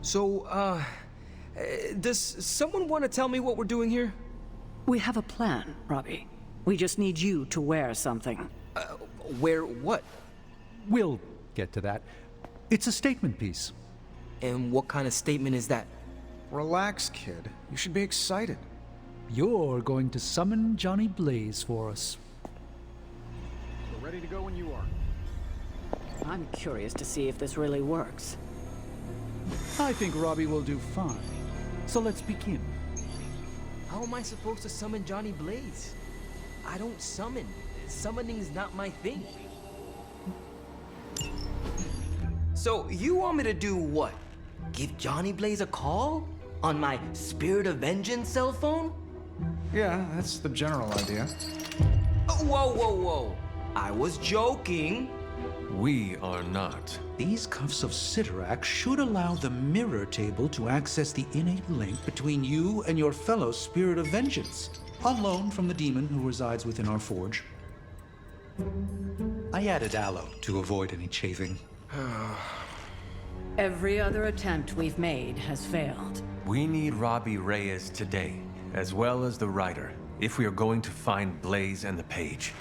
So, does someone want to tell me what we're doing here? We have a plan, Robbie. We just need you to wear something. Wear what? We'll get to that. It's a statement piece. And what kind of statement is that? Relax, kid. You should be excited. You're going to summon Johnny Blaze for us. We're ready to go when you are. I'm curious to see if this really works. I think Robbie will do fine. So let's begin. How am I supposed to summon Johnny Blaze? I don't summon. Summoning's not my thing. So, you want me to do what? Give Johnny Blaze a call? On my Spirit of Vengeance cell phone? Yeah, that's the general idea. Whoa. I was joking. We are not. These cuffs of Sidorak should allow the mirror table to access the innate link between you and your fellow Spirit of Vengeance, on loan from the demon who resides within our forge. I added aloe to avoid any chafing. Every other attempt we've made has failed. We need Robbie Reyes today, as well as the writer, if we are going to find Blaze and the page.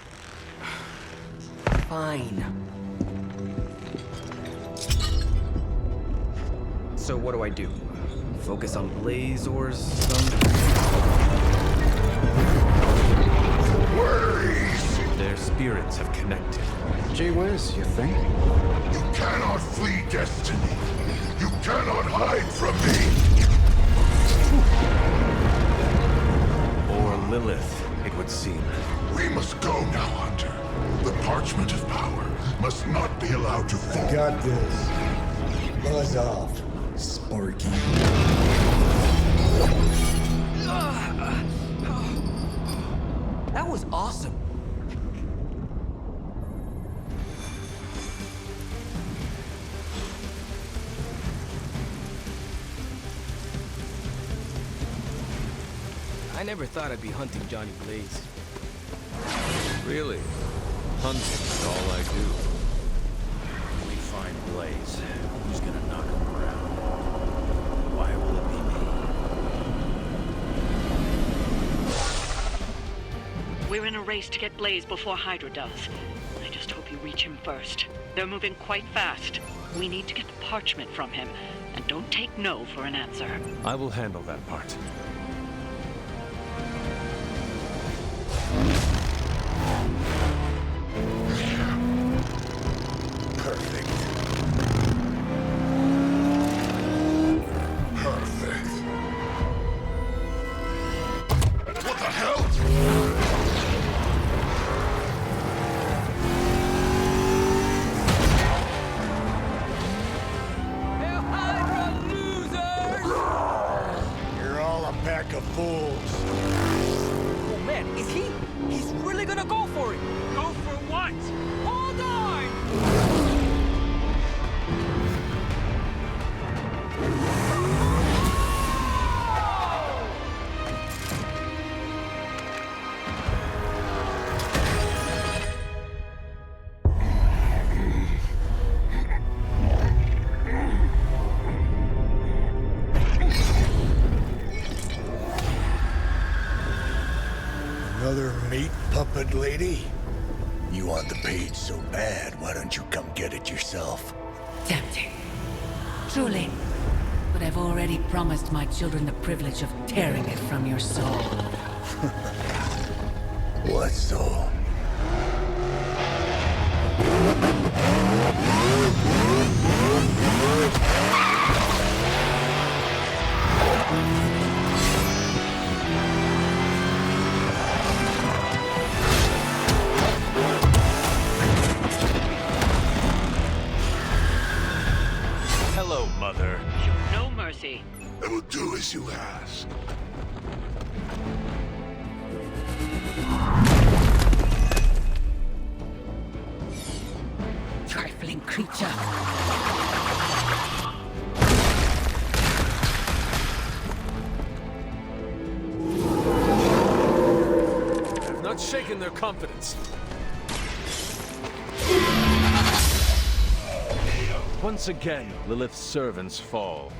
Fine. So what do I do? Focus on Blaze or some... Their spirits have connected. Gee whiz, you think? You cannot flee destiny. You cannot hide from me. Or Lilith, it would seem. We must go now, Hunter. The parchment of power must not be allowed to fall. Got this. Buzz off, Sparky. That was awesome. I never thought I'd be hunting Johnny Blaze. Really? Hunting is all I do. When we find Blaze, who's gonna knock him around? Why will it be me? We're in a race to get Blaze before Hydra does. I just hope you reach him first. They're moving quite fast. We need to get the parchment from him, and don't take no for an answer. I will handle that part. Perfect. Perfect. What the hell? You're all a pack of fools. Oh man, is he? He's really gonna go for it. Go for what? Hold on! Another meat puppet lady? You want the page so bad, why don't you come get it yourself? Tempting. Truly. But I've already promised my children the privilege of tearing it from your soul. What soul? Hello, Mother. Show no mercy. I will do as you ask. Trifling creature. I've not shaken their confidence. Once again, Lilith's servants fall.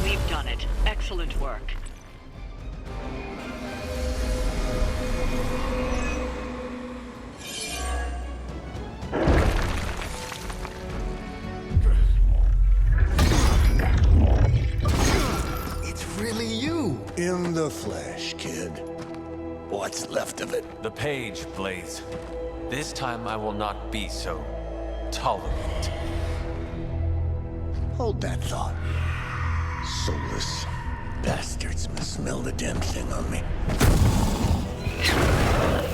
We've done it. Excellent work. It's really you! In the flesh, kid. What's left of it? The page, Blaze. This time I will not be so tolerant. Hold that thought. Soulless bastards must smell the damn thing on me.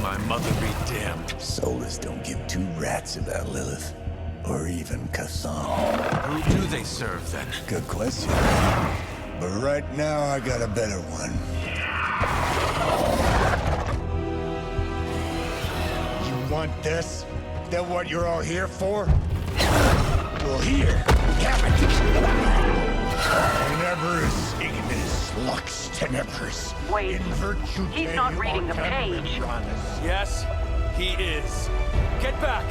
My mother be damned. Soulless don't give two rats about Lilith. Or even Kassan. Who do they serve, then? Good question. But right now, I got a better one. You want this? Is that what you're all here for? Well, here, have it! Tenebris ignis lux tenebris. Wait, In virtue he's not reading the page. Yes, he is. Get back!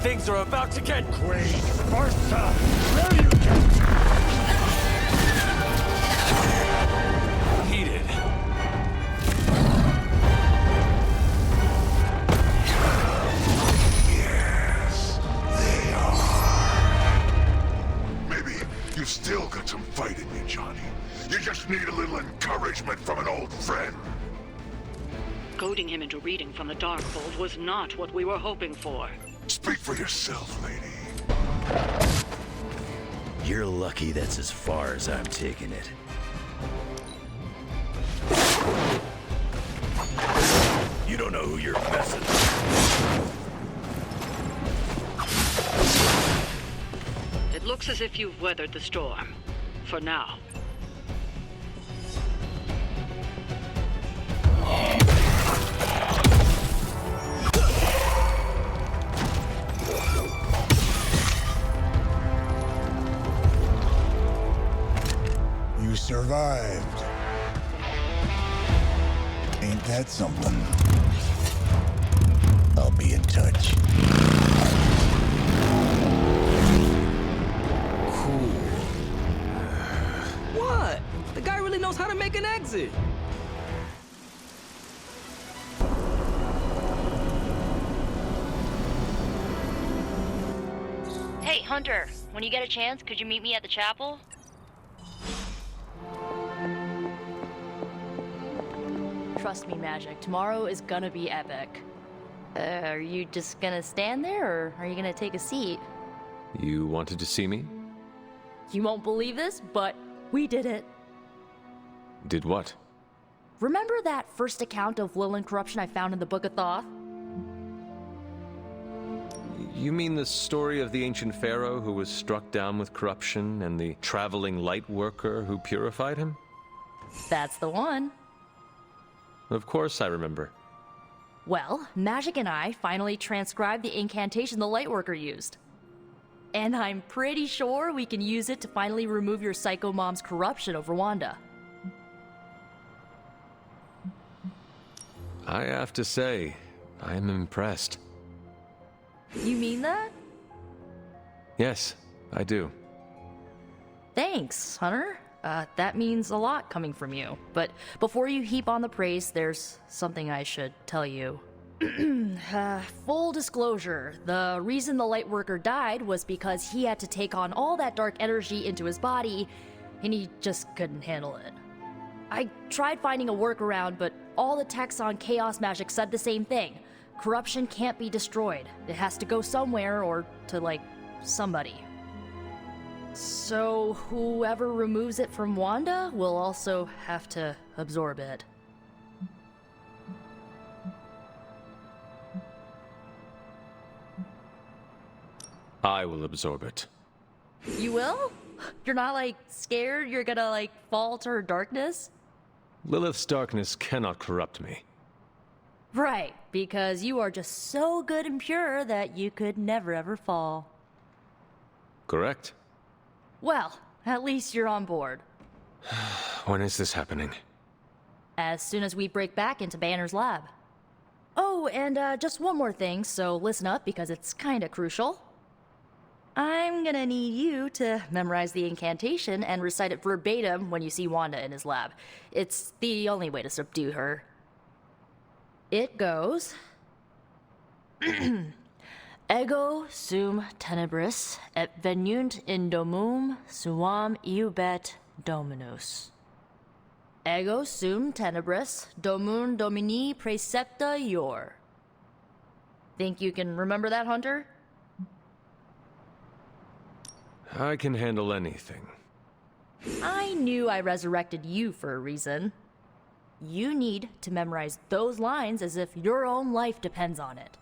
Things are about to get... Quaid Farsa! Where you get? heated. Yes, they are. Maybe you've still got some fight in you, Johnny. You just need a little encouragement from an old friend. Goading him into reading from the Darkhold was not what we were hoping for. Speak for yourself, lady. You're lucky that's as far as I'm taking it. You don't know who you're messing with. It looks as if you've weathered the storm. For now. You survived. Ain't that something? I'll be in touch. What? The guy really knows how to make an exit. Hey, Hunter, when you get a chance, could you meet me at the chapel? Trust me, Magik, tomorrow is gonna be epic. Are you just gonna stand there, or are you gonna take a seat? You wanted to see me? You won't believe this, but we did it. Did what? Remember that first account of Lilith corruption I found in the Book of Thoth? You mean the story of the ancient pharaoh who was struck down with corruption and the traveling light worker who purified him? That's the one. Of course I remember. Well, Magik and I finally transcribed the incantation the Lightworker used. And I'm pretty sure we can use it to finally remove your psycho mom's corruption over Wanda. I have to say, I am impressed. You mean that? Yes, I do. Thanks, Hunter. That means a lot coming from you. But before you heap on the praise, there's something I should tell you. Full disclosure, the reason the Lightworker died was because he had to take on all that dark energy into his body, and he just couldn't handle it. I tried finding a workaround, but all the texts on Chaos Magic said the same thing. Corruption can't be destroyed. It has to go somewhere or to, like, somebody. So whoever removes it from Wanda will also have to absorb it. I will absorb it. You will? You're not, like, scared you're gonna, like, fall to her darkness? Lilith's darkness cannot corrupt me. Right, because you are just so good and pure that you could never ever fall. Correct. Well, at least you're on board. When is this happening? As soon as we break back into Banner's lab. Oh, and just one more thing, so listen up because it's kinda crucial. I'm gonna need you to memorize the incantation and recite it verbatim when you see Wanda in his lab. It's the only way to subdue her. It goes... Ego sum tenebris et venunt in domum suam iubet dominus. Ego sum tenebris domum domini precepta ior. Think you can remember that, Hunter? I can handle anything. I knew I resurrected you for a reason. You need to memorize those lines as if your own life depends on it.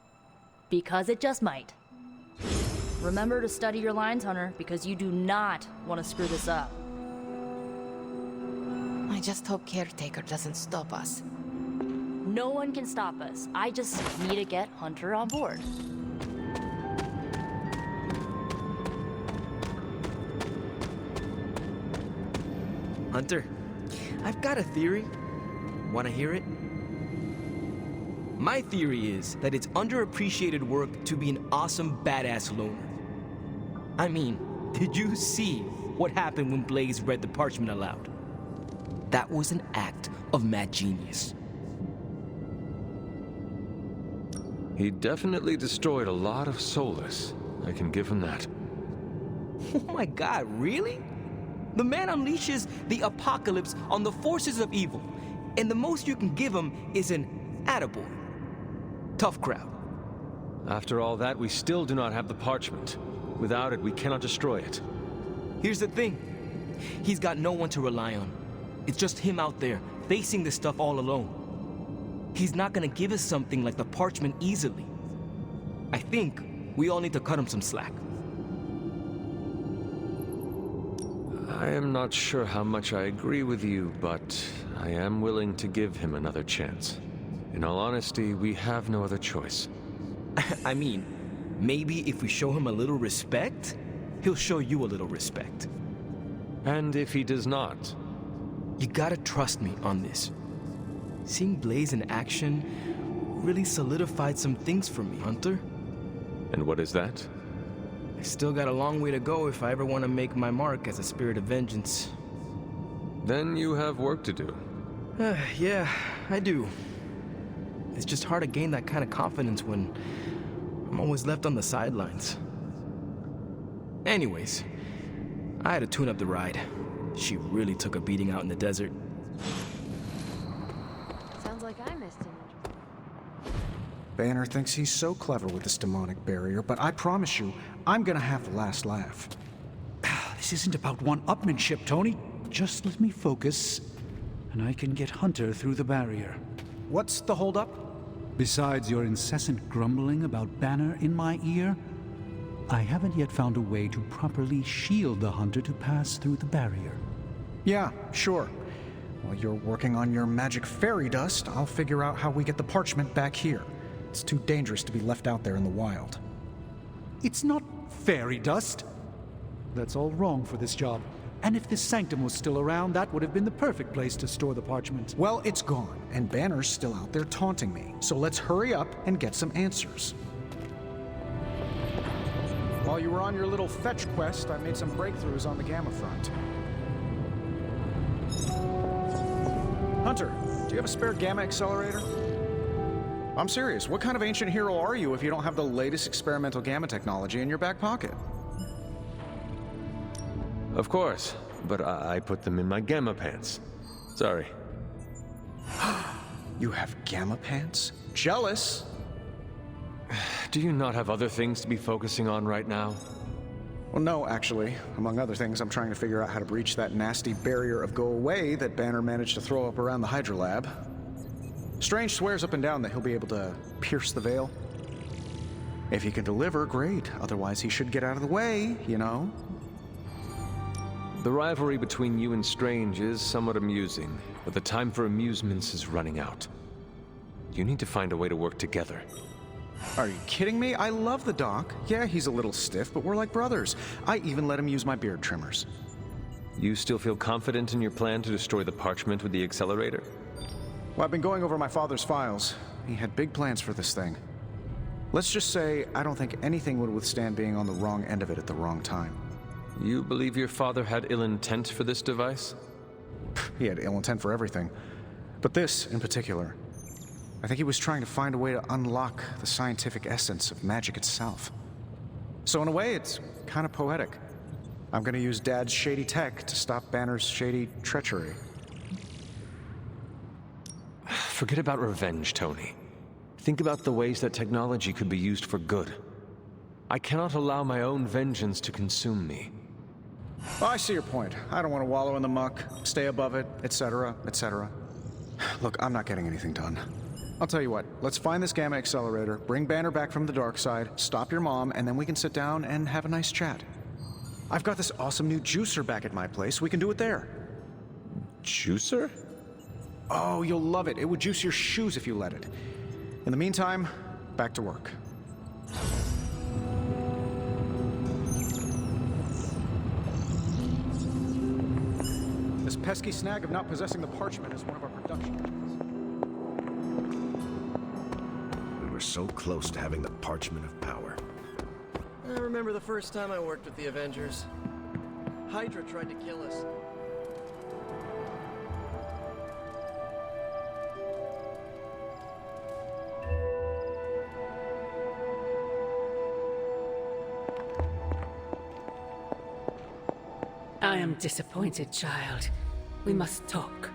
Because it just might. Remember to study your lines, Hunter, because you do not want to screw this up. I just hope Caretaker doesn't stop us. No one can stop us. I just need to get Hunter on board. Hunter, I've got a theory. Want to hear it? My theory is that it's underappreciated work to be an awesome badass loner. I mean, did you see what happened when Blaze read the parchment aloud? That was an act of mad genius. He definitely destroyed a lot of Solus. I can give him that. Oh my god, really? The man unleashes the apocalypse on the forces of evil, and the most you can give him is an attaboy. Tough crowd. After all that, we still do not have the parchment. Without it, we cannot destroy it. Here's the thing. He's got no one to rely on. It's just him out there, facing this stuff all alone. He's not gonna give us something like the parchment easily. I think we all need to cut him some slack. I am not sure how much I agree with you, but I am willing to give him another chance. In all honesty, we have no other choice. I mean, maybe if we show him a little respect, he'll show you a little respect. And if he does not? You gotta trust me on this. Seeing Blaze in action really solidified some things for me, Hunter. And what is that? I still got a long way to go if I ever want to make my mark as a spirit of vengeance. Then you have work to do. Yeah, I do. It's just hard to gain that kind of confidence when I'm always left on the sidelines. Anyways, I had to tune up the ride. She really took a beating out in the desert. Sounds like I missed an Banner thinks he's so clever with this demonic barrier, but I promise you, I'm gonna have the last laugh. This isn't about one-upmanship, Tony. Just let me focus, and I can get Hunter through the barrier. What's the holdup? Besides your incessant grumbling about Banner in my ear, I haven't yet found a way to properly shield the Hunter to pass through the barrier. Yeah, sure. While you're working on your magic fairy dust, I'll figure out how we get the parchment back here. It's too dangerous to be left out there in the wild. It's not fairy dust. That's all wrong for this job. And if this Sanctum was still around, that would have been the perfect place to store the parchment. Well, it's gone, and Banner's still out there taunting me. So let's hurry up and get some answers. While you were on your little fetch quest, I made some breakthroughs on the Gamma front. Hunter, do you have a spare Gamma accelerator? I'm serious. What kind of ancient hero are you if you don't have the latest experimental Gamma technology in your back pocket? Of course, but I put them in my Gamma pants. Sorry. You have Gamma pants? Jealous! Do you not have other things to be focusing on right now? Well, no, actually. Among other things, I'm trying to figure out how to breach that nasty barrier of go away that Banner managed to throw up around the Hydra lab. Strange swears up and down that he'll be able to pierce the veil. If he can deliver, great. Otherwise, he should get out of the way, you know? The rivalry between you and Strange is somewhat amusing, but the time for amusements is running out. You need to find a way to work together. Are you kidding me? I love the Doc. Yeah, he's a little stiff, but we're like brothers. I even let him use my beard trimmers. You still feel confident in your plan to destroy the parchment with the accelerator? Well, I've been going over my father's files. He had big plans for this thing. Let's just say I don't think anything would withstand being on the wrong end of it at the wrong time. You believe your father had ill intent for this device? He had ill intent for everything. But this, in particular. I think he was trying to find a way to unlock the scientific essence of magic itself. So in a way, it's kind of poetic. I'm gonna use Dad's shady tech to stop Banner's shady treachery. Forget about revenge, Tony. Think about the ways that technology could be used for good. I cannot allow my own vengeance to consume me. Oh, I see your point. I don't want to wallow in the muck, stay above it, etc., etc. Look, I'm not getting anything done. I'll tell you what, let's find this gamma accelerator, bring Banner back from the dark side, stop your mom, and then we can sit down and have a nice chat. I've got this awesome new juicer back at my place. We can do it there. Juicer? Oh, you'll love it. It would juice your shoes if you let it. In the meantime, back to work. This pesky snag of not possessing the parchment is one of our production methods. We were so close to having the parchment of power. I remember the first time I worked with the Avengers. Hydra tried to kill us. I am disappointed, child. We must talk.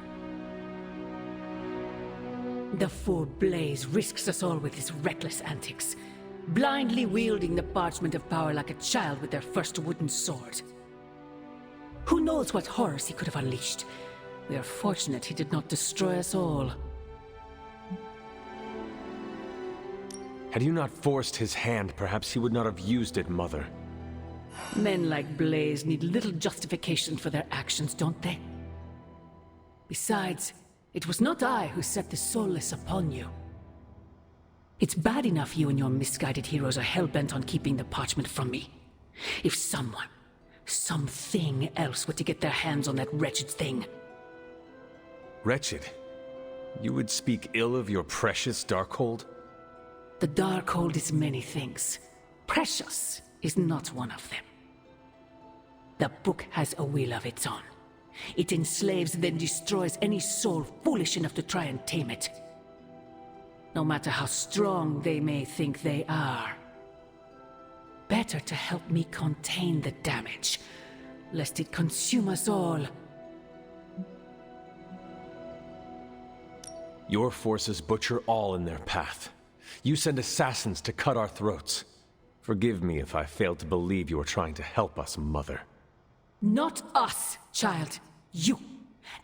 The fool Blaze risks us all with his reckless antics, blindly wielding the parchment of power like a child with their first wooden sword. Who knows what horrors he could have unleashed? We are fortunate he did not destroy us all. Had you not forced his hand, perhaps he would not have used it, Mother. Men like Blaze need little justification for their actions, don't they? Besides, it was not I who set the soulless upon you. It's bad enough you and your misguided heroes are hell-bent on keeping the parchment from me. If someone, something else were to get their hands on that wretched thing. Wretched? You would speak ill of your precious Darkhold? The Darkhold is many things. Precious is not one of them. The book has a will of its own. It enslaves, then destroys any soul foolish enough to try and tame it. No matter how strong they may think they are. Better to help me contain the damage, lest it consume us all. Your forces butcher all in their path. You send assassins to cut our throats. Forgive me if I failed to believe you were trying to help us, Mother. Not us, child. You.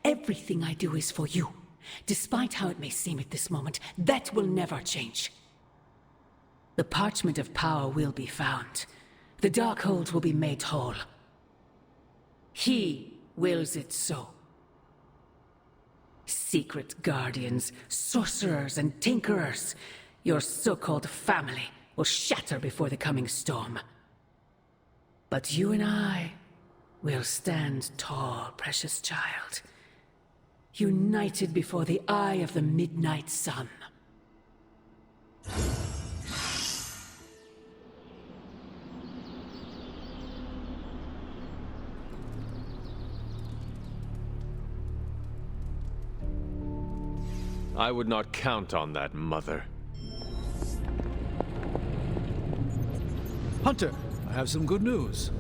Everything I do is for you. Despite how it may seem at this moment, that will never change. The parchment of power will be found. The Darkhold will be made whole. He wills it so. Secret guardians, sorcerers, and tinkerers, your so-called family, will shatter before the coming storm. But you and I will stand tall, precious child. United before the eye of the midnight sun. I would not count on that, Mother. Hunter, I have some good news.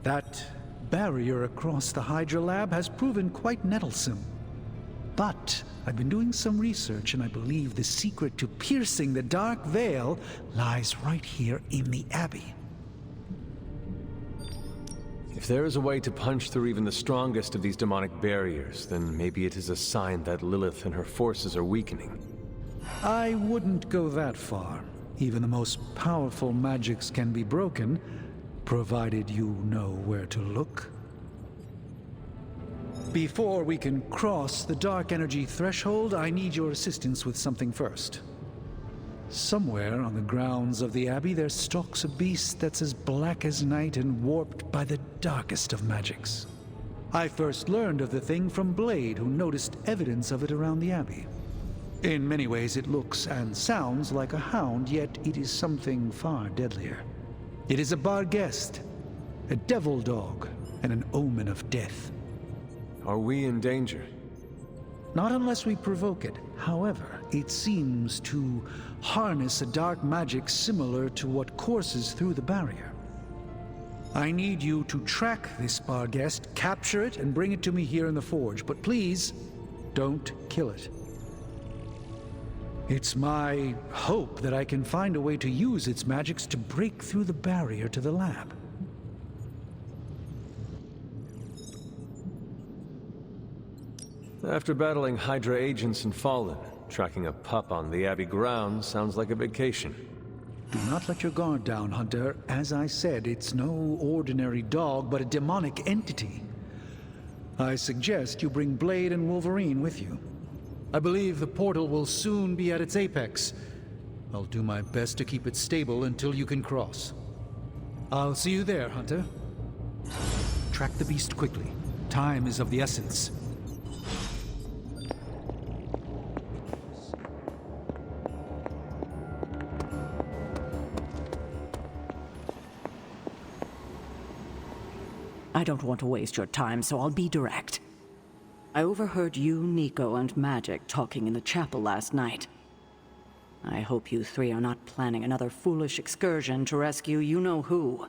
That barrier across the Hydra lab has proven quite nettlesome. But I've been doing some research, and I believe the secret to piercing the dark veil lies right here in the Abbey. If there is a way to punch through even the strongest of these demonic barriers, then maybe it is a sign that Lilith and her forces are weakening. I wouldn't go that far. Even the most powerful magics can be broken, provided you know where to look. Before we can cross the dark energy threshold, I need your assistance with something first. Somewhere on the grounds of the Abbey, there stalks a beast that's as black as night and warped by the darkest of magics. I first learned of the thing from Blade, who noticed evidence of it around the Abbey. In many ways, it looks and sounds like a hound, yet it is something far deadlier. It is a Barguest, a devil dog, and an omen of death. Are we in danger? Not unless we provoke it. However, it seems to harness a dark magic similar to what courses through the barrier. I need you to track this Barguest, capture it, and bring it to me here in the forge. But please, don't kill it. It's my hope that I can find a way to use its magics to break through the barrier to the lab. After battling Hydra agents and Fallen, tracking a pup on the Abbey grounds sounds like a vacation. Do not let your guard down, Hunter. As I said, it's no ordinary dog, but a demonic entity. I suggest you bring Blade and Wolverine with you. I believe the portal will soon be at its apex. I'll do my best to keep it stable until you can cross. I'll see you there, Hunter. Track the beast quickly. Time is of the essence. I don't want to waste your time, so I'll be direct. I overheard you, Nico, and Magik talking in the chapel last night. I hope you three are not planning another foolish excursion to rescue you-know-who.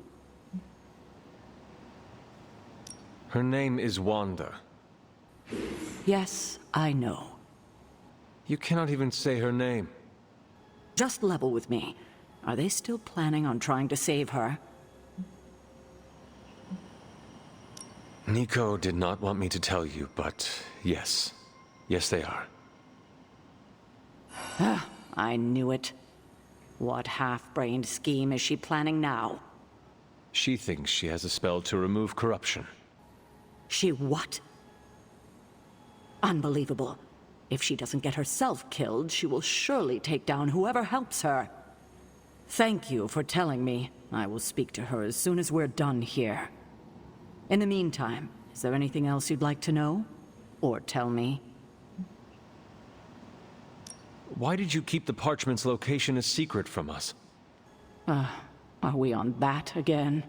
Her name is Wanda. Yes, I know. You cannot even say her name. Just level with me. Are they still planning on trying to save her? Nico did not want me to tell you, but yes. Yes, they are. I knew it. What half-brained scheme is she planning now? She thinks she has a spell to remove corruption. She what? Unbelievable. If she doesn't get herself killed, she will surely take down whoever helps her. Thank you for telling me. I will speak to her as soon as we're done here. In the meantime, is there anything else you'd like to know? Or tell me? Why did you keep the parchment's location a secret from us? Are we on that again?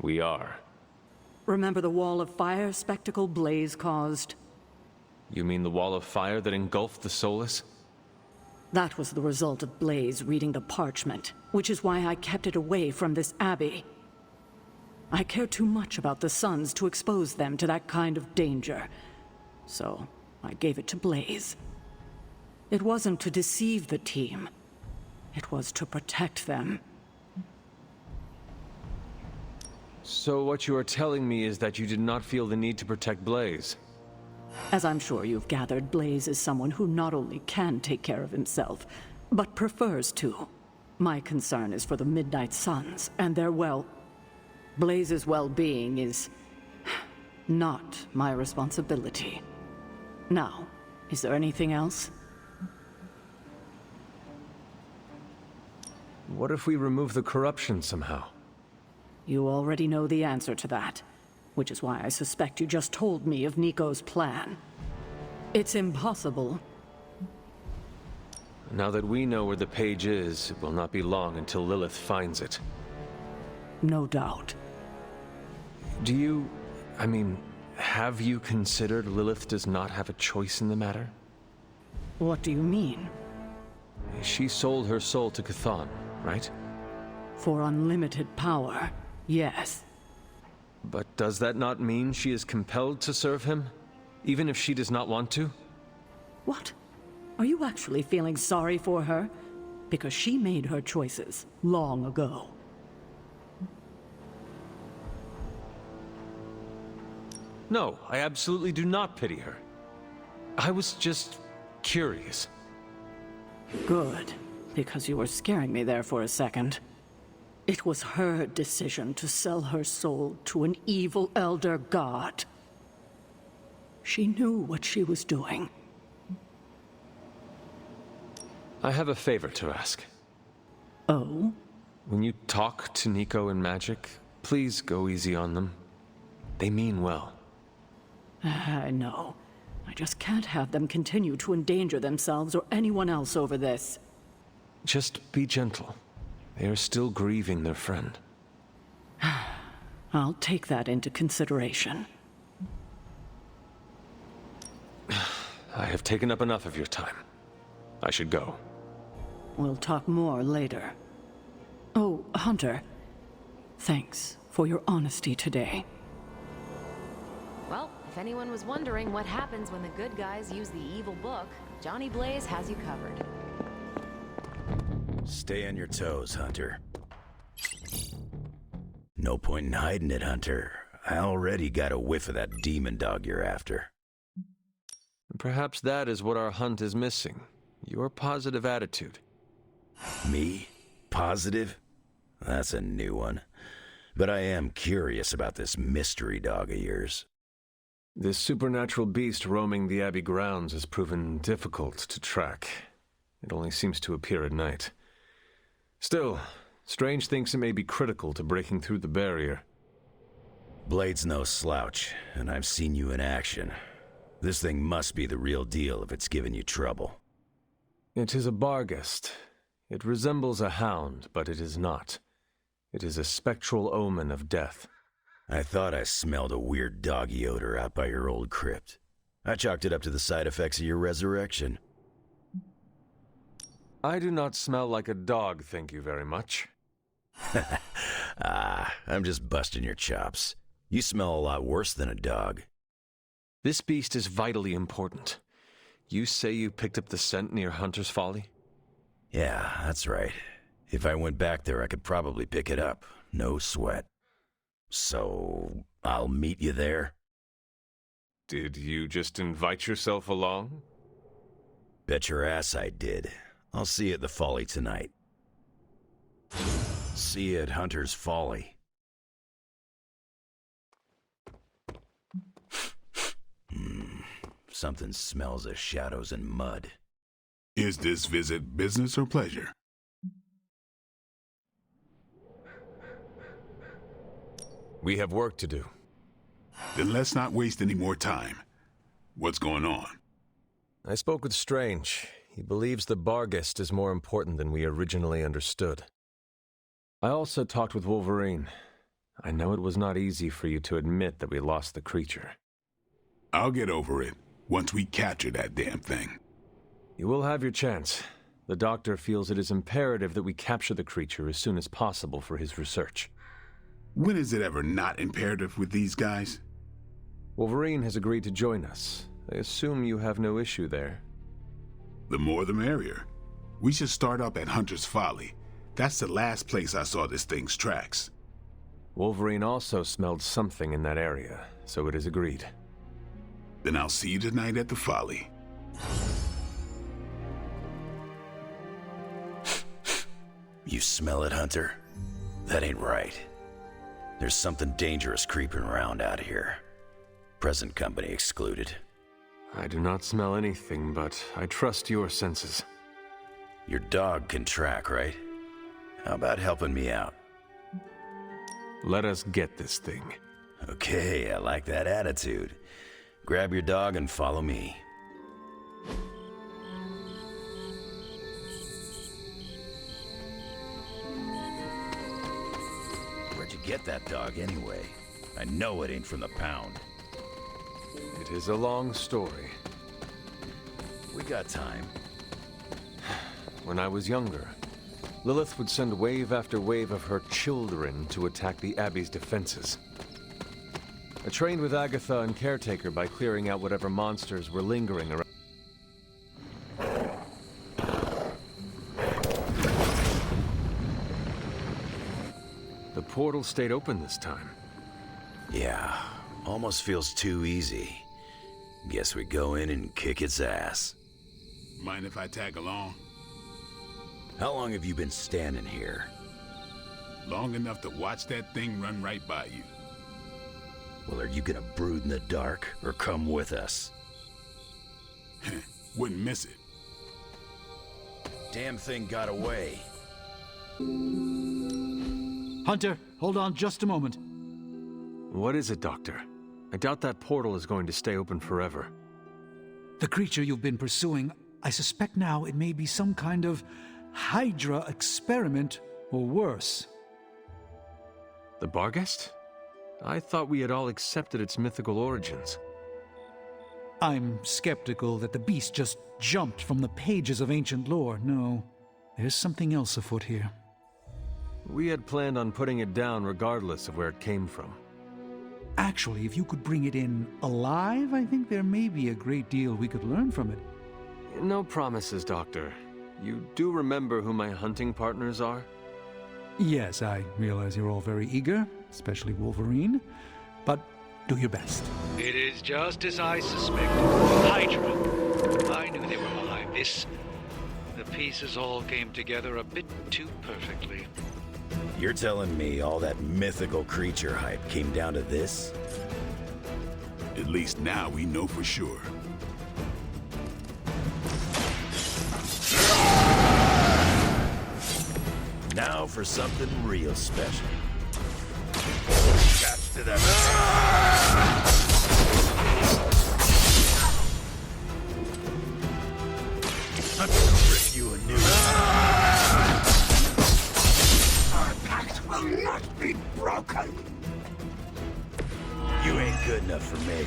We are. Remember the wall of fire spectacle Blaze caused? You mean the wall of fire that engulfed the Solus? That was the result of Blaze reading the parchment, which is why I kept it away from this Abbey. I care too much about the SUNS to expose them to that kind of danger. So, I gave it to Blaze. It wasn't to deceive the team. It was to protect them. So what you are telling me is that you did not feel the need to protect Blaze? As I'm sure you've gathered, Blaze is someone who not only can take care of himself, but prefers to. My concern is for the Midnight Suns and their Blaze's well-being is not my responsibility. Now, is there anything else? What if we remove the corruption somehow? You already know the answer to that, which is why I suspect you just told me of Nico's plan. It's impossible. Now that we know where the page is, it will not be long until Lilith finds it. No doubt. Have you considered Lilith does not have a choice in the matter? What do you mean? She sold her soul to Chthon, right? For unlimited power, yes. But does that not mean she is compelled to serve him, even if she does not want to? What? Are you actually feeling sorry for her? Because she made her choices long ago. No, I absolutely do not pity her. I was just curious. Good, because you were scaring me there for a second. It was her decision to sell her soul to an evil elder god. She knew what she was doing. I have a favor to ask. Oh? When you talk to Nico and Magik, please go easy on them. They mean well. I know. I just can't have them continue to endanger themselves or anyone else over this. Just be gentle. They are still grieving their friend. I'll take that into consideration. I have taken up enough of your time. I should go. We'll talk more later. Oh, Hunter. Thanks for your honesty today. Well, if anyone was wondering what happens when the good guys use the evil book, Johnny Blaze has you covered. Stay on your toes, Hunter. No point in hiding it, Hunter. I already got a whiff of that demon dog you're after. Perhaps that is what our hunt is missing. Your positive attitude. Me? Positive? That's a new one. But I am curious about this mystery dog of yours. This supernatural beast roaming the Abbey grounds has proven difficult to track. It only seems to appear at night. Still, Strange thinks it may be critical to breaking through the barrier. Blade's no slouch, and I've seen you in action. This thing must be the real deal if it's giving you trouble. It is a Barguest. It resembles a hound, but it is not. It is a spectral omen of death. I thought I smelled a weird doggy odor out by your old crypt. I chalked it up to the side effects of your resurrection. I do not smell like a dog, thank you very much. I'm just busting your chops. You smell a lot worse than a dog. This beast is vitally important. You say you picked up the scent near Hunter's Folly? Yeah, that's right. If I went back there, I could probably pick it up. No sweat. So, I'll meet you there? Did you just invite yourself along? Bet your ass I did. I'll see you at the Folly tonight. See you at Hunter's Folly. Something smells of shadows and mud. Is this visit business or pleasure? We have work to do. Then let's not waste any more time. What's going on? I spoke with Strange. He believes the Barguest is more important than we originally understood. I also talked with Wolverine. I know it was not easy for you to admit that we lost the creature. I'll get over it once we capture that damn thing. You will have your chance. The doctor feels it is imperative that we capture the creature as soon as possible for his research. When is it ever not imperative with these guys? Wolverine has agreed to join us. I assume you have no issue there. The more the merrier. We should start up at Hunter's Folly. That's the last place I saw this thing's tracks. Wolverine also smelled something in that area, so it is agreed. Then I'll see you tonight at the Folly. You smell it, Hunter? That ain't right. There's something dangerous creeping around out here. Present company excluded. I do not smell anything, but I trust your senses. Your dog can track, right? How about helping me out? Let us get this thing. Okay, I like that attitude. Grab your dog and follow me. Where'd you get that dog anyway? I know it ain't from the pound. It is a long story. We got time. When I was younger, Lilith would send wave after wave of her children to attack the Abbey's defenses. I trained with Agatha and Caretaker by clearing out whatever monsters were lingering around. The portal stayed open this time. Yeah, almost feels too easy. Guess we go in and kick its ass. Mind if I tag along? How long have you been standing here? Long enough to watch that thing run right by you. Well, are you gonna brood in the dark, or come with us? Wouldn't miss it. Damn thing got away. Hunter, hold on just a moment. What is it, Doctor? I doubt that portal is going to stay open forever. The creature you've been pursuing, I suspect now it may be some kind of Hydra experiment, or worse. The Barguest? I thought we had all accepted its mythical origins. I'm skeptical that the beast just jumped from the pages of ancient lore. No, there's something else afoot here. We had planned on putting it down regardless of where it came from. Actually, if you could bring it in alive, I think there may be a great deal we could learn from it. No promises, Doctor. You do remember who my hunting partners are? Yes, I realize you're all very eager, especially Wolverine, but do your best. It is just as I suspected. Hydra. I knew they were behind this. The pieces all came together a bit too perfectly. You're telling me all that mythical creature hype came down to this? At least now we know for sure. Now for something real special. Catch to that. I'm gonna rip you a new one. Our pact will not be broken. You ain't good enough for me.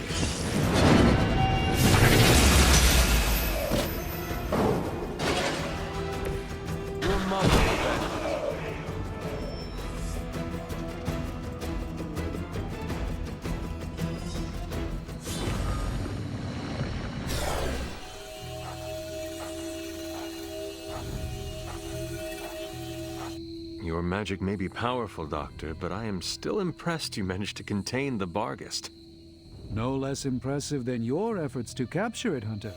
Your magic may be powerful, Doctor, but I am still impressed you managed to contain the Barguest. No less impressive than your efforts to capture it, Hunter.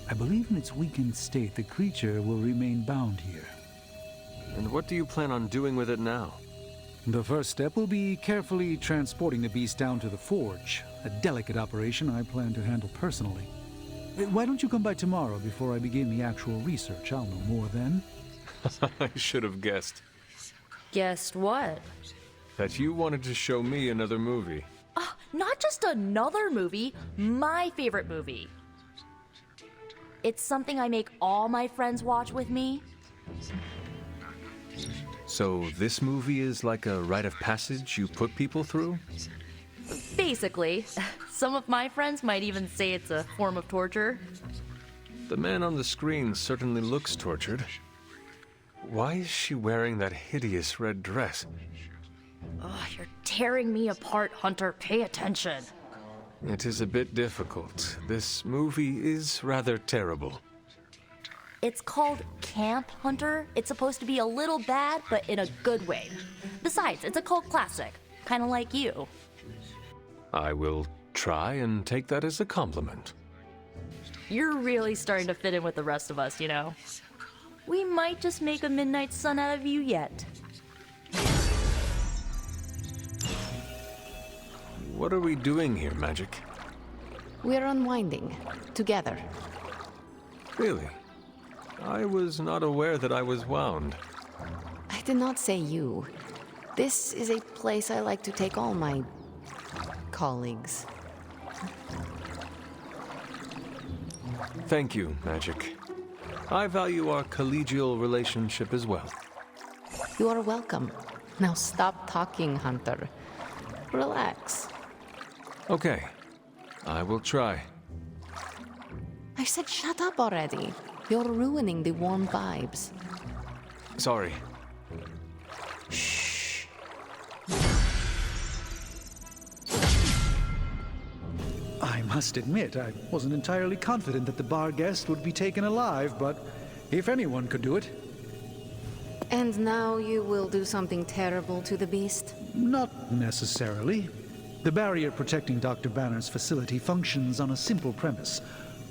I believe in its weakened state, the creature will remain bound here. And what do you plan on doing with it now? The first step will be carefully transporting the beast down to the forge, a delicate operation I plan to handle personally. Why don't you come by tomorrow before I begin the actual research? I'll know more then. I should have guessed. Guessed what? That you wanted to show me another movie. Not just another movie, my favorite movie. It's something I make all my friends watch with me. So this movie is like a rite of passage you put people through? Basically. Some of my friends might even say it's a form of torture. The man on the screen certainly looks tortured. Why is she wearing that hideous red dress? You're tearing me apart, Hunter. Pay attention. It is a bit difficult. This movie is rather terrible. It's called Camp, Hunter. It's supposed to be a little bad, but in a good way. Besides, it's a cult classic. Kind of like you. I will try and take that as a compliment. You're really starting to fit in with the rest of us, you know? We might just make a midnight sun out of you yet. What are we doing here, Magik? We're unwinding. Together. Really? I was not aware that I was wound. I did not say you. This is a place I like to take all my colleagues. Thank you, Magik. I value our collegial relationship as well. You are welcome. Now stop talking, Hunter. Relax. Okay. I will try. I said shut up already. You're ruining the warm vibes. Sorry. Shh. I must admit, I wasn't entirely confident that the Barguest would be taken alive, but if anyone could do it... And now you will do something terrible to the beast? Not necessarily. The barrier protecting Dr. Banner's facility functions on a simple premise.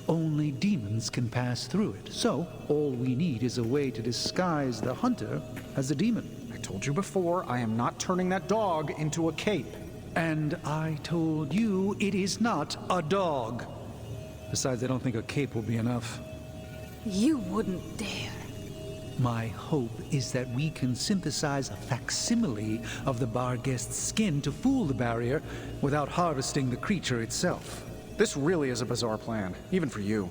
Only demons can pass through it, so all we need is a way to disguise the hunter as a demon. I told you before, I am not turning that dog into a cape. And I told you it is not a dog. Besides, I don't think a cape will be enough. You wouldn't dare. My hope is that we can synthesize a facsimile of the Barguest's skin to fool the barrier without harvesting the creature itself. This really is a bizarre plan, even for you.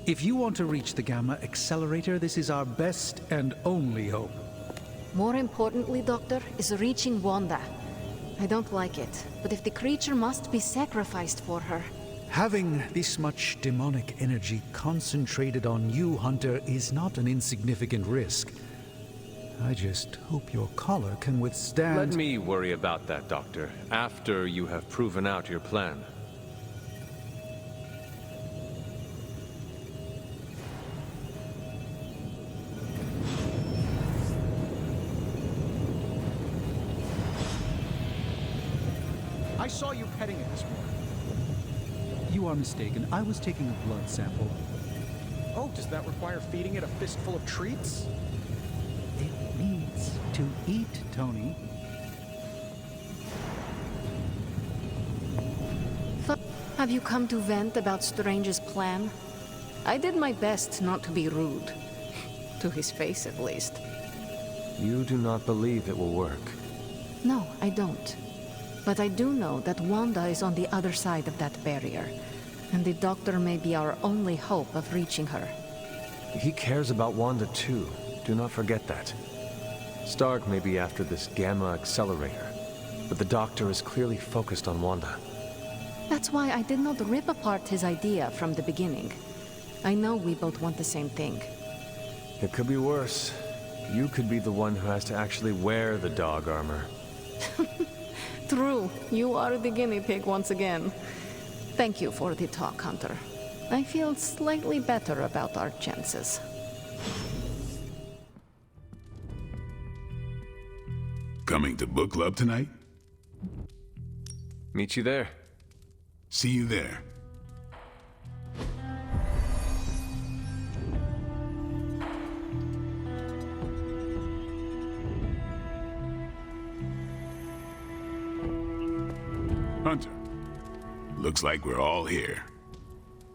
If you want to reach the Gamma Accelerator, this is our best and only hope. More importantly, Doctor, is reaching Wanda. I don't like it, but if the creature must be sacrificed for her... Having this much demonic energy concentrated on you, Hunter, is not an insignificant risk. I just hope your collar can withstand... Let me worry about that, Doctor, after you have proven out your plan. I saw you petting it this morning. You are mistaken. I was taking a blood sample. Oh, does that require feeding it a fistful of treats? It needs to eat, Tony. Have you come to vent about Strange's plan? I did my best not to be rude. To his face, at least. You do not believe it will work. No, I don't. But I do know that Wanda is on the other side of that barrier, and the Doctor may be our only hope of reaching her. He cares about Wanda too. Do not forget that. Stark may be after this Gamma Accelerator, but the Doctor is clearly focused on Wanda. That's why I did not rip apart his idea from the beginning. I know we both want the same thing. It could be worse. You could be the one who has to actually wear the dog armor. True, you are the guinea pig once again. Thank you for the talk, Hunter. I feel slightly better about our chances. Coming to book club tonight? Meet you there. See you there. Hunter, looks like we're all here.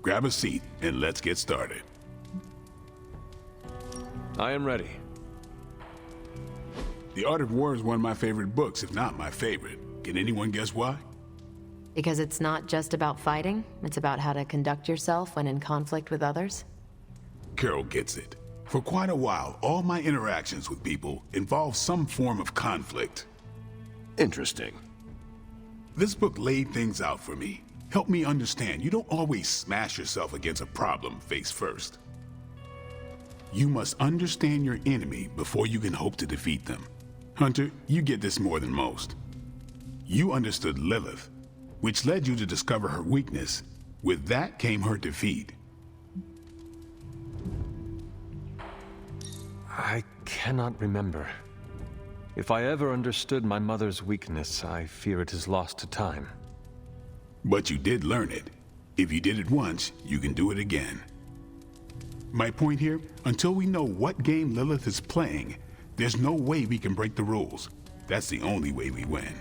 Grab a seat and let's get started. I am ready. The Art of War is one of my favorite books, if not my favorite. Can anyone guess why? Because it's not just about fighting, it's about how to conduct yourself when in conflict with others? Carol gets it. For quite a while, all my interactions with people involve some form of conflict. Interesting. This book laid things out for me. Helped me understand you don't always smash yourself against a problem face first. You must understand your enemy before you can hope to defeat them. Hunter, you get this more than most. You understood Lilith, which led you to discover her weakness. With that came her defeat. I cannot remember. If I ever understood my mother's weakness, I fear it is lost to time. But you did learn it. If you did it once, you can do it again. My point here, until we know what game Lilith is playing, there's no way we can break the rules. That's the only way we win.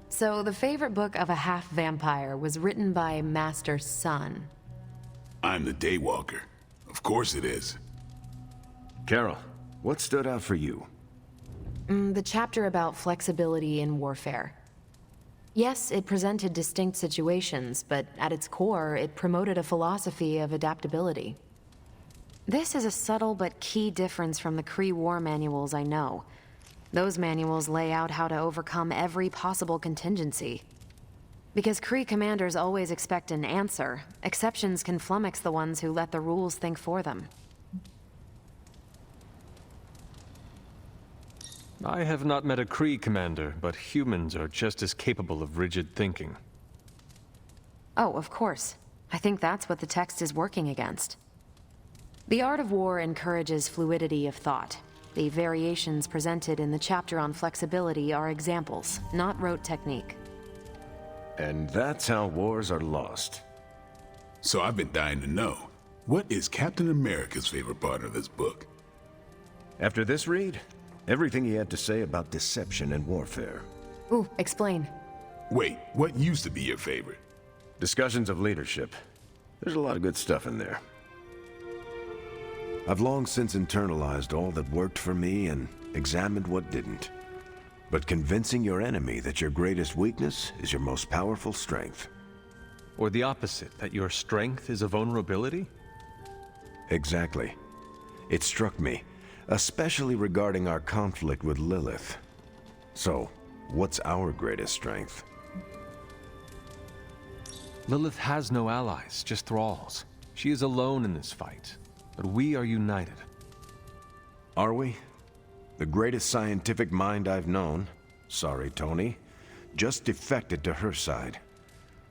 So the favorite book of a half-vampire was written by Master's son. I'm the Daywalker. Of course it is. Carol, what stood out for you? The chapter about flexibility in warfare. Yes, it presented distinct situations, but at its core, it promoted a philosophy of adaptability. This is a subtle but key difference from the Kree war manuals I know. Those manuals lay out how to overcome every possible contingency. Because Kree commanders always expect an answer, exceptions can flummox the ones who let the rules think for them. I have not met a Kree commander, but humans are just as capable of rigid thinking. Oh, of course. I think that's what the text is working against. The Art of War encourages fluidity of thought. The variations presented in the chapter on flexibility are examples, not rote technique. And that's how wars are lost. So I've been dying to know, what is Captain America's favorite part of this book? After this read, everything he had to say about deception and warfare. Ooh, explain. Wait, what used to be your favorite? Discussions of leadership. There's a lot of good stuff in there. I've long since internalized all that worked for me and examined what didn't. But convincing your enemy that your greatest weakness is your most powerful strength. Or the opposite, that your strength is a vulnerability? Exactly. It struck me, especially regarding our conflict with Lilith. So, what's our greatest strength? Lilith has no allies, just thralls. She is alone in this fight, but we are united. Are we? The greatest scientific mind I've known, sorry Tony, just defected to her side.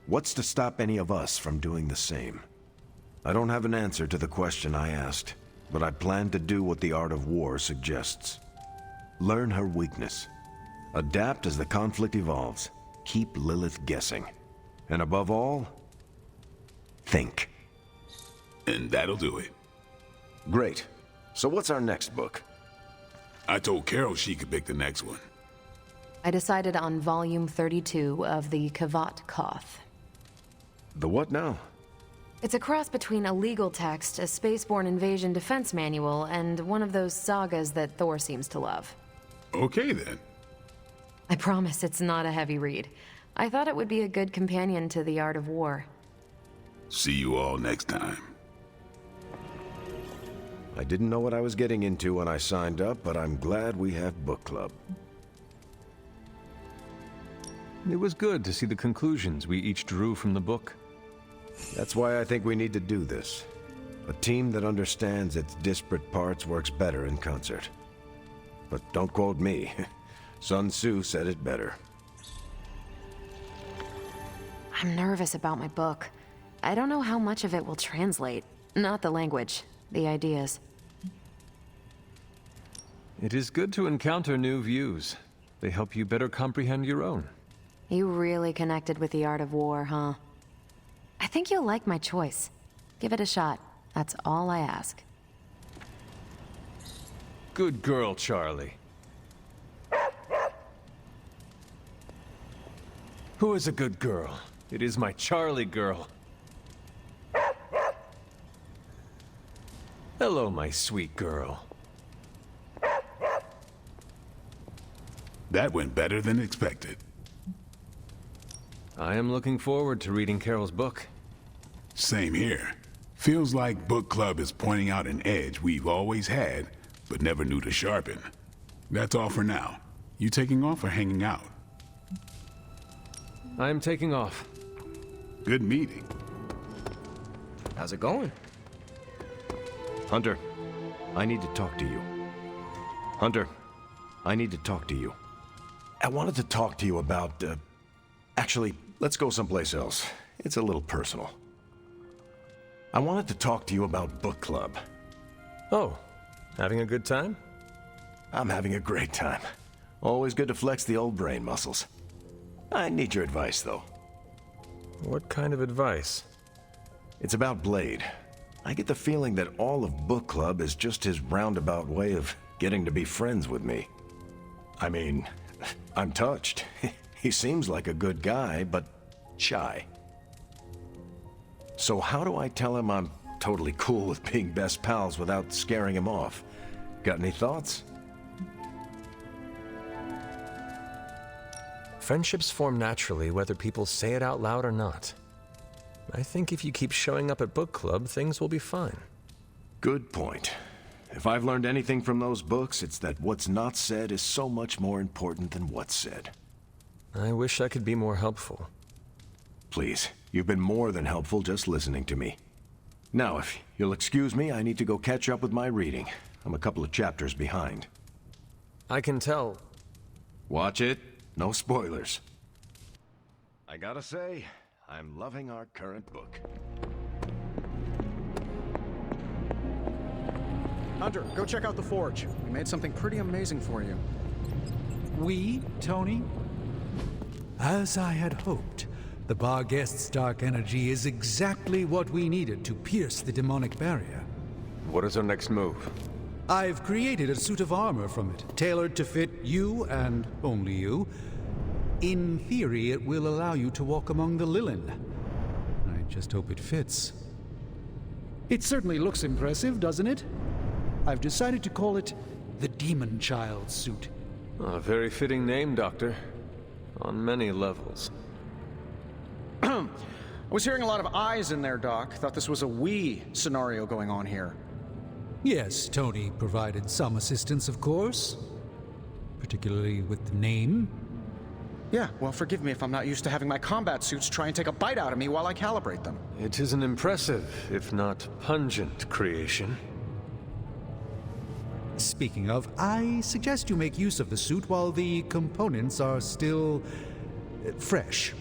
What's to stop any of us from doing the same? I don't have an answer to the question I asked, but I plan to do what the art of war suggests. Learn her weakness. Adapt as the conflict evolves. Keep Lilith guessing. And above all, think. And that'll do it. Great. So what's our next book? I told Carol she could pick the next one. I decided on volume 32 of the Kavat Koth. The what now? It's a cross between a legal text, a spaceborne invasion defense manual, and one of those sagas that Thor seems to love. Okay then. I promise it's not a heavy read. I thought it would be a good companion to the art of war. See you all next time. I didn't know what I was getting into when I signed up, but I'm glad we have book club. It was good to see the conclusions we each drew from the book. That's why I think we need to do this. A team that understands its disparate parts works better in concert. But don't quote me. Sun Tzu said it better. I'm nervous about my book. I don't know how much of it will translate. Not the language, the ideas. It is good to encounter new views. They help you better comprehend your own. You really connected with the art of war, huh? I think you'll like my choice. Give it a shot. That's all I ask. Good girl, Charlie. Who is a good girl? It is my Charlie girl. Hello, my sweet girl. That went better than expected. I am looking forward to reading Carol's book. Same here. Feels like book club is pointing out an edge we've always had, but never knew to sharpen. That's all for now. You taking off or hanging out? I am taking off. Good meeting. How's it going? Hunter, I need to talk to you. Hunter, I need to talk to you. I wanted to talk to you about, Actually, let's go someplace else. It's a little personal. I wanted to talk to you about book club. Oh, having a good time? I'm having a great time. Always good to flex the old brain muscles. I need your advice, though. What kind of advice? It's about Blade. I get the feeling that all of book club is just his roundabout way of getting to be friends with me. I mean, I'm touched. He seems like a good guy, but shy. So how do I tell him I'm totally cool with being best pals without scaring him off? Got any thoughts? Friendships form naturally whether people say it out loud or not. I think if you keep showing up at book club, things will be fine. Good point. If I've learned anything from those books, it's that what's not said is so much more important than what's said. I wish I could be more helpful. Please, you've been more than helpful just listening to me. Now, if you'll excuse me, I need to go catch up with my reading. I'm a couple of chapters behind. I can tell. Watch it. No spoilers. I gotta say, I'm loving our current book. Hunter, go check out the forge. We made something pretty amazing for you. We, Tony? As I had hoped, the Barguest's dark energy is exactly what we needed to pierce the demonic barrier. What is our next move? I've created a suit of armor from it, tailored to fit you and only you. In theory, it will allow you to walk among the Lilith. I just hope it fits. It certainly looks impressive, doesn't it? I've decided to call it the Demon Child suit. A very fitting name, Doctor. On many levels. I was hearing a lot of eyes in there, Doc. Thought this was a we scenario going on here. Yes, Tony provided some assistance, of course. Particularly with the name. Yeah, well, forgive me if I'm not used to having my combat suits try and take a bite out of me while I calibrate them. It is an impressive, if not pungent, creation. Speaking of, I suggest you make use of the suit while the components are still fresh.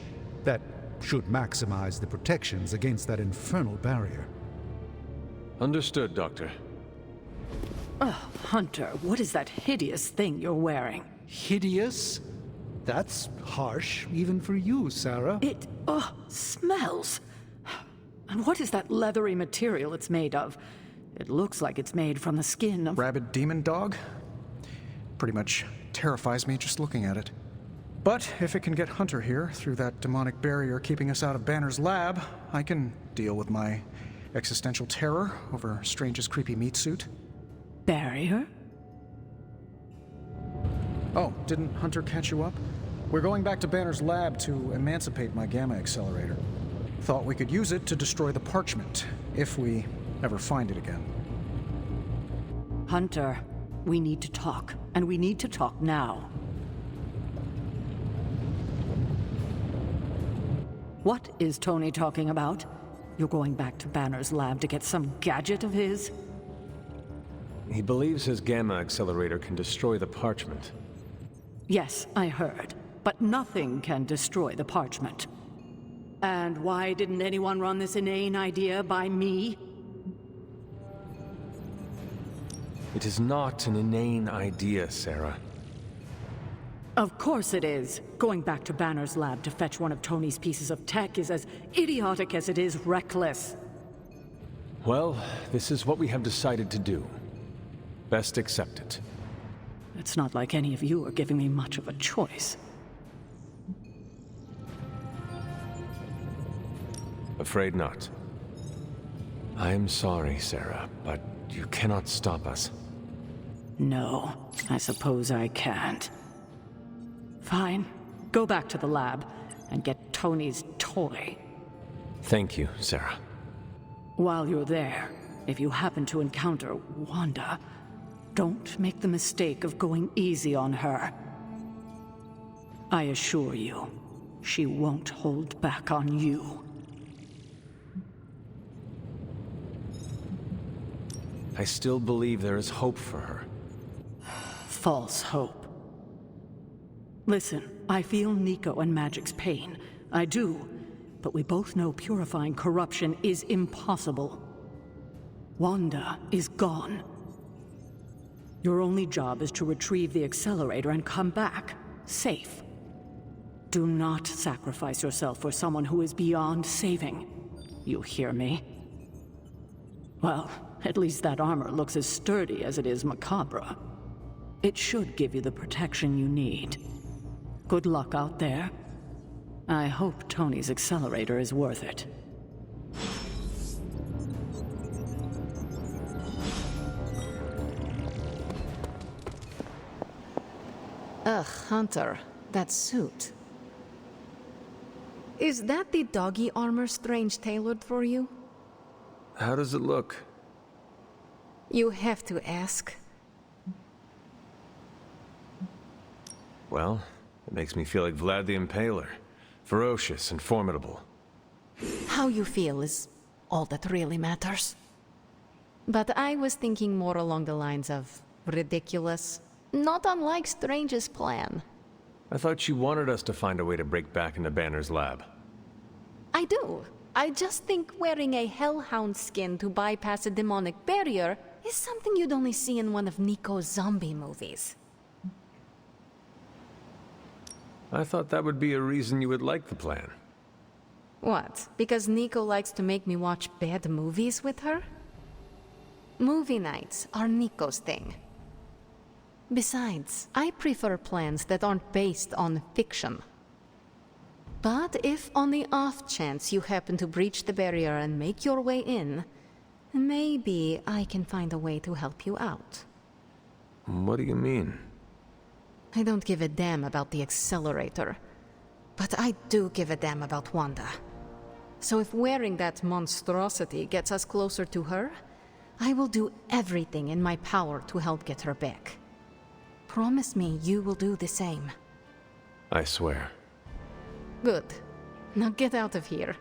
That should maximize the protections against that infernal barrier. Understood, Doctor. Oh, Hunter, what is that hideous thing you're wearing? Hideous? That's harsh, even for you, Sarah. It, smells. And what is that leathery material it's made of? It looks like it's made from the skin of... Rabid demon dog? Pretty much terrifies me just looking at it. But if it can get Hunter here through that demonic barrier keeping us out of Banner's lab, I can deal with my existential terror over Strange's creepy meat suit. Barrier? Oh, didn't Hunter catch you up? We're going back to Banner's lab to emancipate my gamma accelerator. Thought we could use it to destroy the parchment, if we ever find it again. Hunter, we need to talk, and we need to talk now. What is Tony talking about? You're going back to Banner's lab to get some gadget of his? He believes his gamma accelerator can destroy the parchment. Yes, I heard. But nothing can destroy the parchment. And why didn't anyone run this inane idea by me? It is not an inane idea, Sarah. Of course it is. Going back to Banner's lab to fetch one of Tony's pieces of tech is as idiotic as it is reckless. Well, this is what we have decided to do. Best accept it. It's not like any of you are giving me much of a choice. Afraid not. I am sorry, Sarah, but you cannot stop us. No, I suppose I can't. Fine. Go back to the lab and get Tony's toy. Thank you, Sarah. While you're there, if you happen to encounter Wanda, don't make the mistake of going easy on her. I assure you, she won't hold back on you. I still believe there is hope for her. False hope. Listen, I feel Nico and Magik's pain. I do. But we both know purifying corruption is impossible. Wanda is gone. Your only job is to retrieve the accelerator and come back, safe. Do not sacrifice yourself for someone who is beyond saving. You hear me? Well, at least that armor looks as sturdy as it is macabre. It should give you the protection you need. Good luck out there. I hope Tony's accelerator is worth it. Ugh, Hunter, that suit. Is that the doggy armor Strange tailored for you? How does it look? You have to ask. Well, it makes me feel like Vlad the Impaler. Ferocious and formidable. How you feel is all that really matters. But I was thinking more along the lines of ridiculous. Not unlike Strange's plan. I thought you wanted us to find a way to break back into Banner's lab. I do. I just think wearing a hellhound skin to bypass a demonic barrier is something you'd only see in one of Nico's zombie movies. I thought that would be a reason you would like the plan. What? Because Nico likes to make me watch bad movies with her? Movie nights are Nico's thing. Besides, I prefer plans that aren't based on fiction. But if on the off chance you happen to breach the barrier and make your way in, maybe I can find a way to help you out. What do you mean? I don't give a damn about the accelerator, but I do give a damn about Wanda. So if wearing that monstrosity gets us closer to her, I will do everything in my power to help get her back. Promise me you will do the same. I swear. Good. Now get out of here.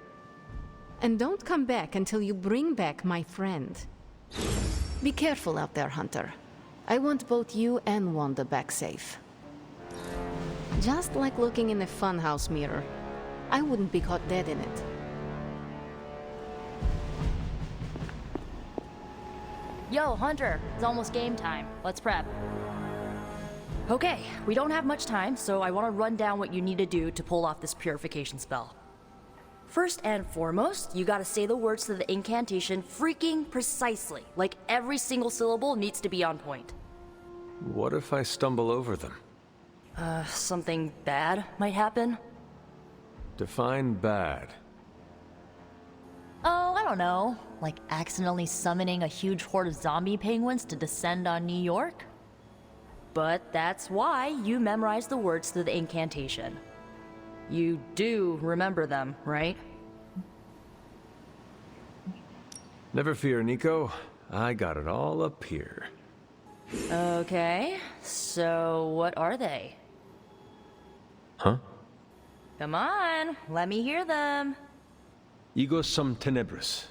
And don't come back until you bring back my friend. Be careful out there, Hunter. I want both you and Wanda back safe. Just like looking in a funhouse mirror. I wouldn't be caught dead in it. Yo, Hunter, it's almost game time. Let's prep. Okay, we don't have much time, so I want to run down what you need to do to pull off this purification spell. First and foremost, you gotta say the words to the incantation freaking precisely. Like every single syllable needs to be on point. What if I stumble over them? Something bad might happen? Define bad. Oh, I don't know. Like accidentally summoning a huge horde of zombie penguins to descend on New York? But that's why you memorize the words to the incantation. You do remember them, right? Never fear, Nico. I got it all up here. Okay, so what are they? Huh? Come on, let me hear them. Ego sum tenebris,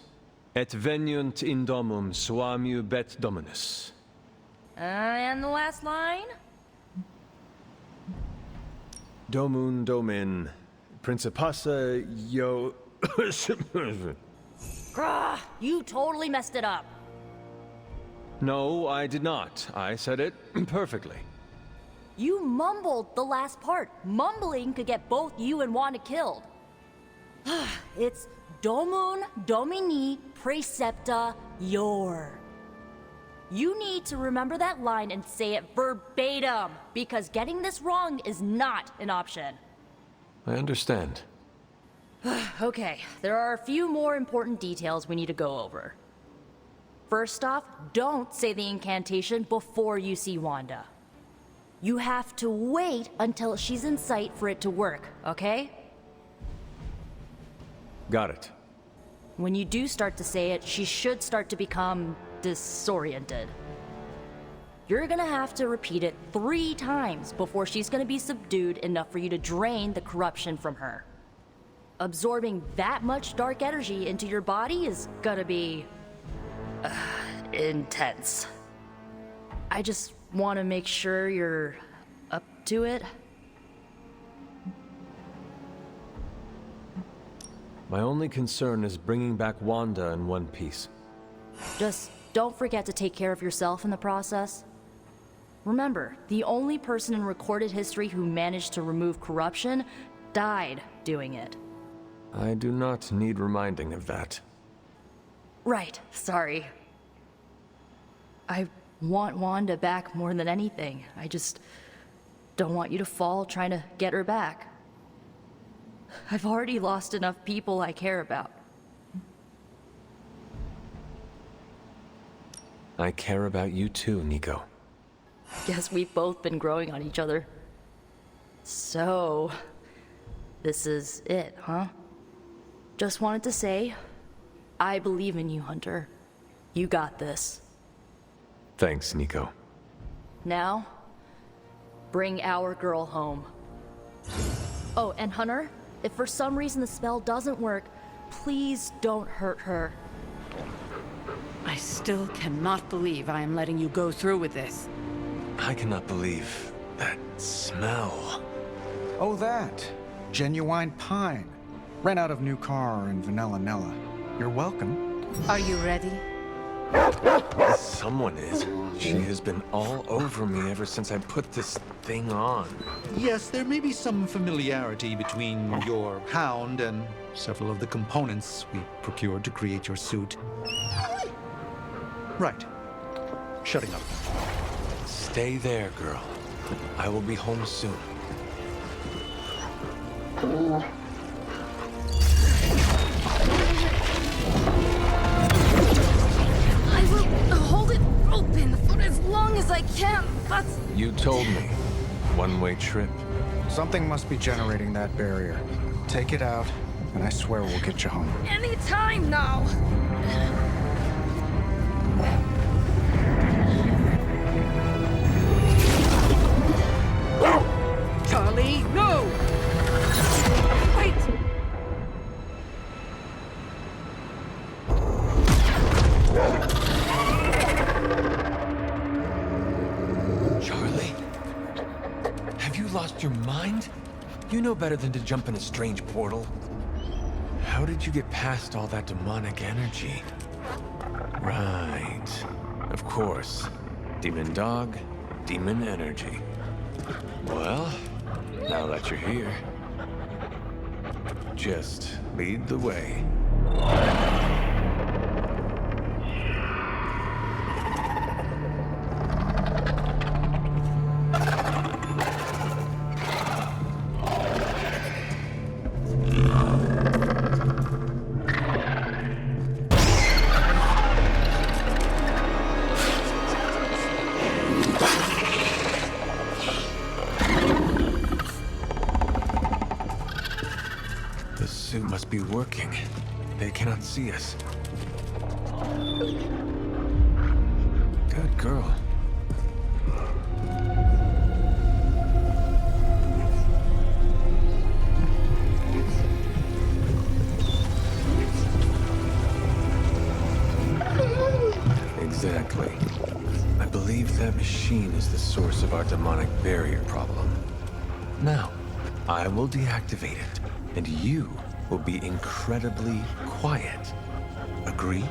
et veniunt in domum suamiu bet dominus. And the last line? Domun domin, principassa yo... Grah, you totally messed it up. No, I did not. I said it perfectly. You mumbled the last part. Mumbling could get both you and Wanda killed. It's Domun Domini Precepta Your. You need to remember that line and say it verbatim, because getting this wrong is not an option. I understand. Okay, there are a few more important details we need to go over. First off, don't say the incantation before you see Wanda. You have to wait until she's in sight for it to work, okay? Got it. When you do start to say it, she should start to become disoriented. You're gonna have to repeat it 3 times before she's gonna be subdued enough for you to drain the corruption from her. Absorbing that much dark energy into your body is gonna be... intense. I just want to make sure you're up to it. My only concern is bringing back Wanda in one piece. Just don't forget to take care of yourself in the process. Remember, the only person in recorded history who managed to remove corruption died doing it. I do not need reminding of that. Right, sorry. I want Wanda back more than anything. I just don't want you to fall trying to get her back. I've already lost enough people I care about. I care about you too, Nico. Guess we've both been growing on each other. So, this is it, huh? Just wanted to say, I believe in you, Hunter. You got this. Thanks, Nico. Now, bring our girl home. Oh, and Hunter, if for some reason the spell doesn't work, please don't hurt her. I still cannot believe I am letting you go through with this. I cannot believe that smell. Oh, that. Genuine pine. Ran out of new car and vanilla Nella. You're welcome. Are you ready? Someone is. She has been all over me ever since I put this thing on. Yes, there may be some familiarity between your hound and several of the components we procured to create your suit. Right. Shutting up. Stay there, girl. I will be home soon. I will hold it open for as long as I can, but... You told me. One-way trip. Something must be generating that barrier. Take it out and I swear we'll get you home. Anytime now! Charlie, no! Wait! Charlie? Have you lost your mind? You know better than to jump in a strange portal. How did you get past all that demonic energy? Right. Of course. Demon dog, demon energy. Well, now that you're here, just lead the way. Must be working. They cannot see us. Good girl. Exactly. I believe that machine is the source of our demonic barrier problem. Now, I will deactivate it, and you will be incredibly quiet. Agreed?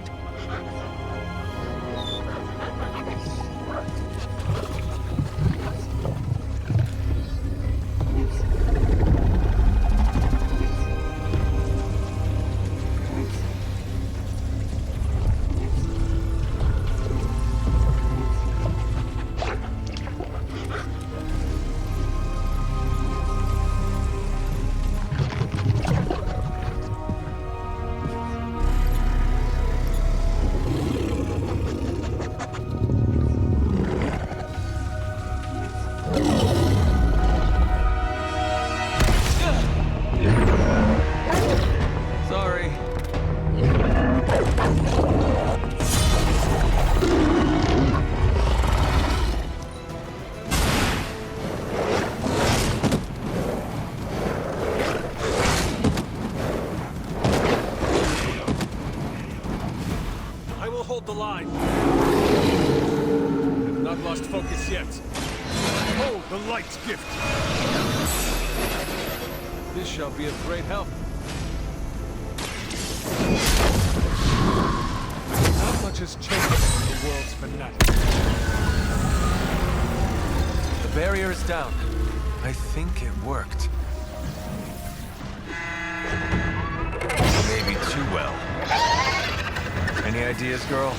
Hold the line. I've not lost focus yet. Hold the light's gift. This shall be of great help. Not much has changed in the world's fanatic. The barrier is down. I think it worked. Maybe too well. Any ideas, girl?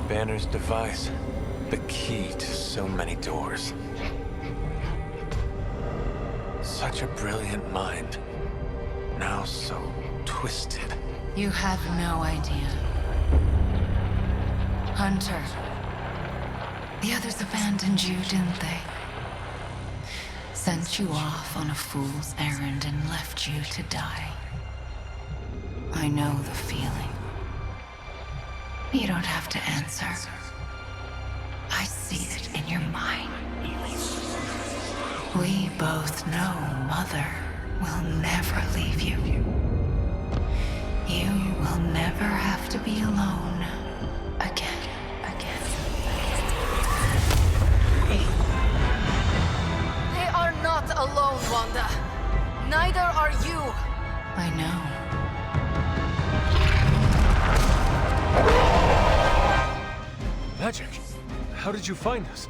Banner's device. The key to so many doors. Such a brilliant mind. Now so twisted. You have no idea. Hunter. The others abandoned you, didn't they? Sent you off on a fool's errand and left you to die. I know the feeling. You don't have to answer. I see it in your mind. We both know Mother will never leave you. You will never have to be alone again. They are not alone, Wanda. Neither are you. I know. Magik, how did you find us?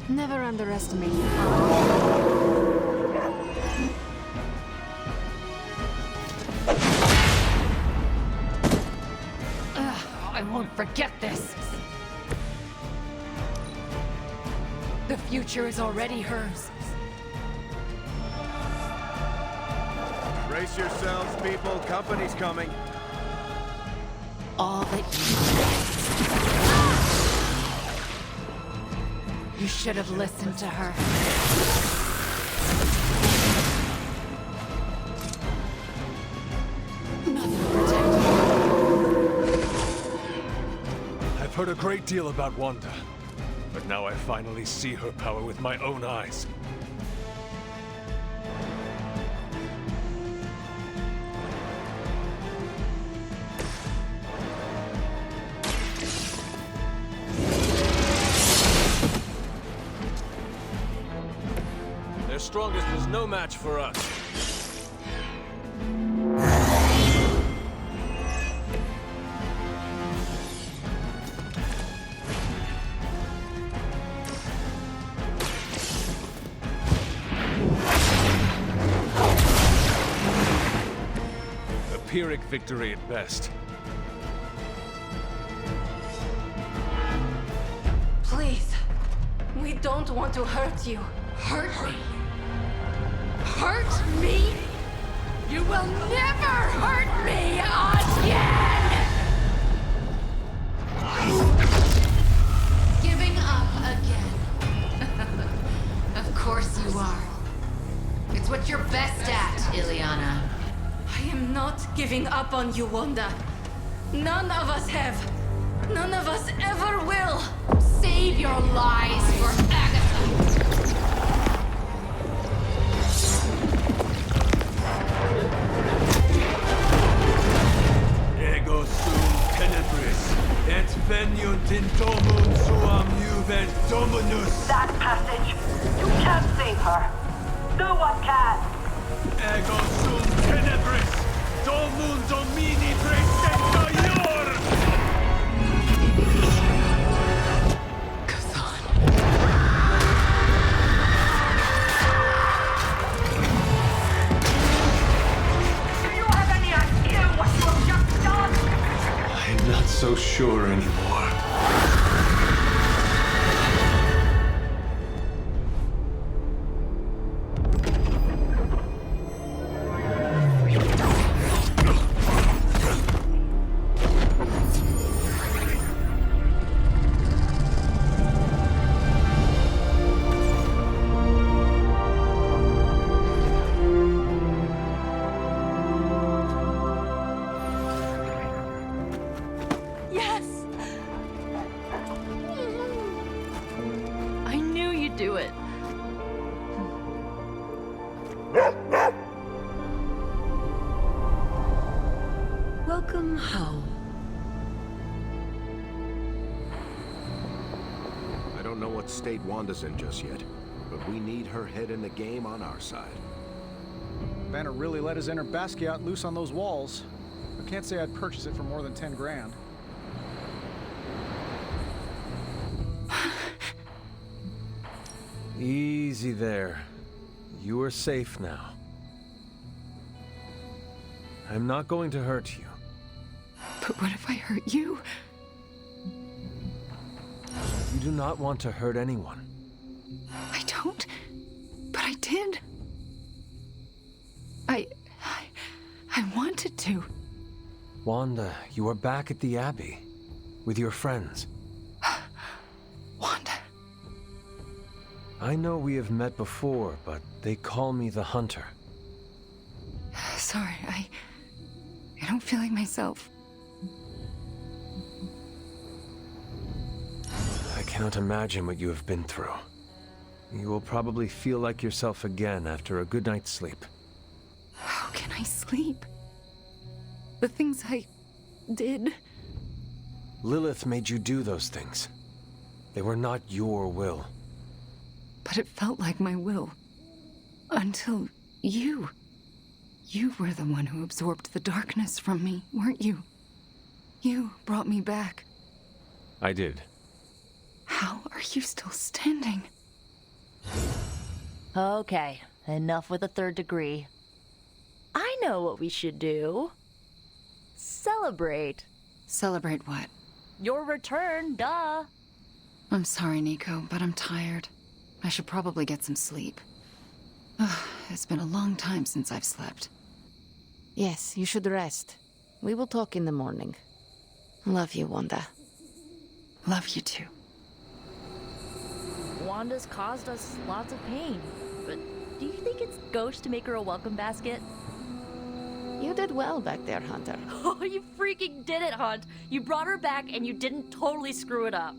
Never underestimate me. I won't forget this. The future is already hers. Brace yourselves, people. Company's coming. All that you should have listened to her. I've heard a great deal about Wanda, but now I finally see her power with my own eyes. Their strongest was no match for us. A Pyrrhic victory at best. Please. We don't want to hurt you. Hurt me? Hurt me? You will never hurt me again! Giving up again. Of course you are. It's what you're best at, Illyana. I am not giving up on you, Wanda. None of us have. None of us ever will. Save your lies for Agatha. Ego sum tenebris, et veniunt in domum suam juvet dominus. That passage, you can't save her. No one can. Ego sum tenebris, domum domini praesenta ior. Do you have any idea what you have just done? I'm not so sure anymore. Yes! I knew you'd do it. Welcome home. I don't know what state Wanda's in just yet, but we need her head in the game on our side. Banner really let his inner Basquiat loose on those walls. I can't say I'd purchase it for more than 10 grand. Easy there. You are safe now. I'm not going to hurt you. But what if I hurt you? You do not want to hurt anyone. I don't. But I did. I wanted to. Wanda, you are back at the Abbey. With your friends. Wanda. I know we have met before, but they call me the Hunter. Sorry, I don't feel like myself. I cannot imagine what you have been through. You will probably feel like yourself again after a good night's sleep. How can I sleep? The things I did. Lilith made you do those things. They were not your will. But it felt like my will. Until you. You were the one who absorbed the darkness from me, weren't you? You brought me back. I did. How are you still standing? Okay, enough with the third degree. I know what we should do. Celebrate. Celebrate what? Your return, duh. I'm sorry, Nico, but I'm tired. I should probably get some sleep. It's been a long time since I've slept. Yes, you should rest. We will talk in the morning. Love you, Wanda. Love you too. Wanda's caused us lots of pain, but do you think it's gauche to make her a welcome basket? You did well back there, Hunter. Oh, you freaking did it, Hunt! You brought her back and you didn't totally screw it up.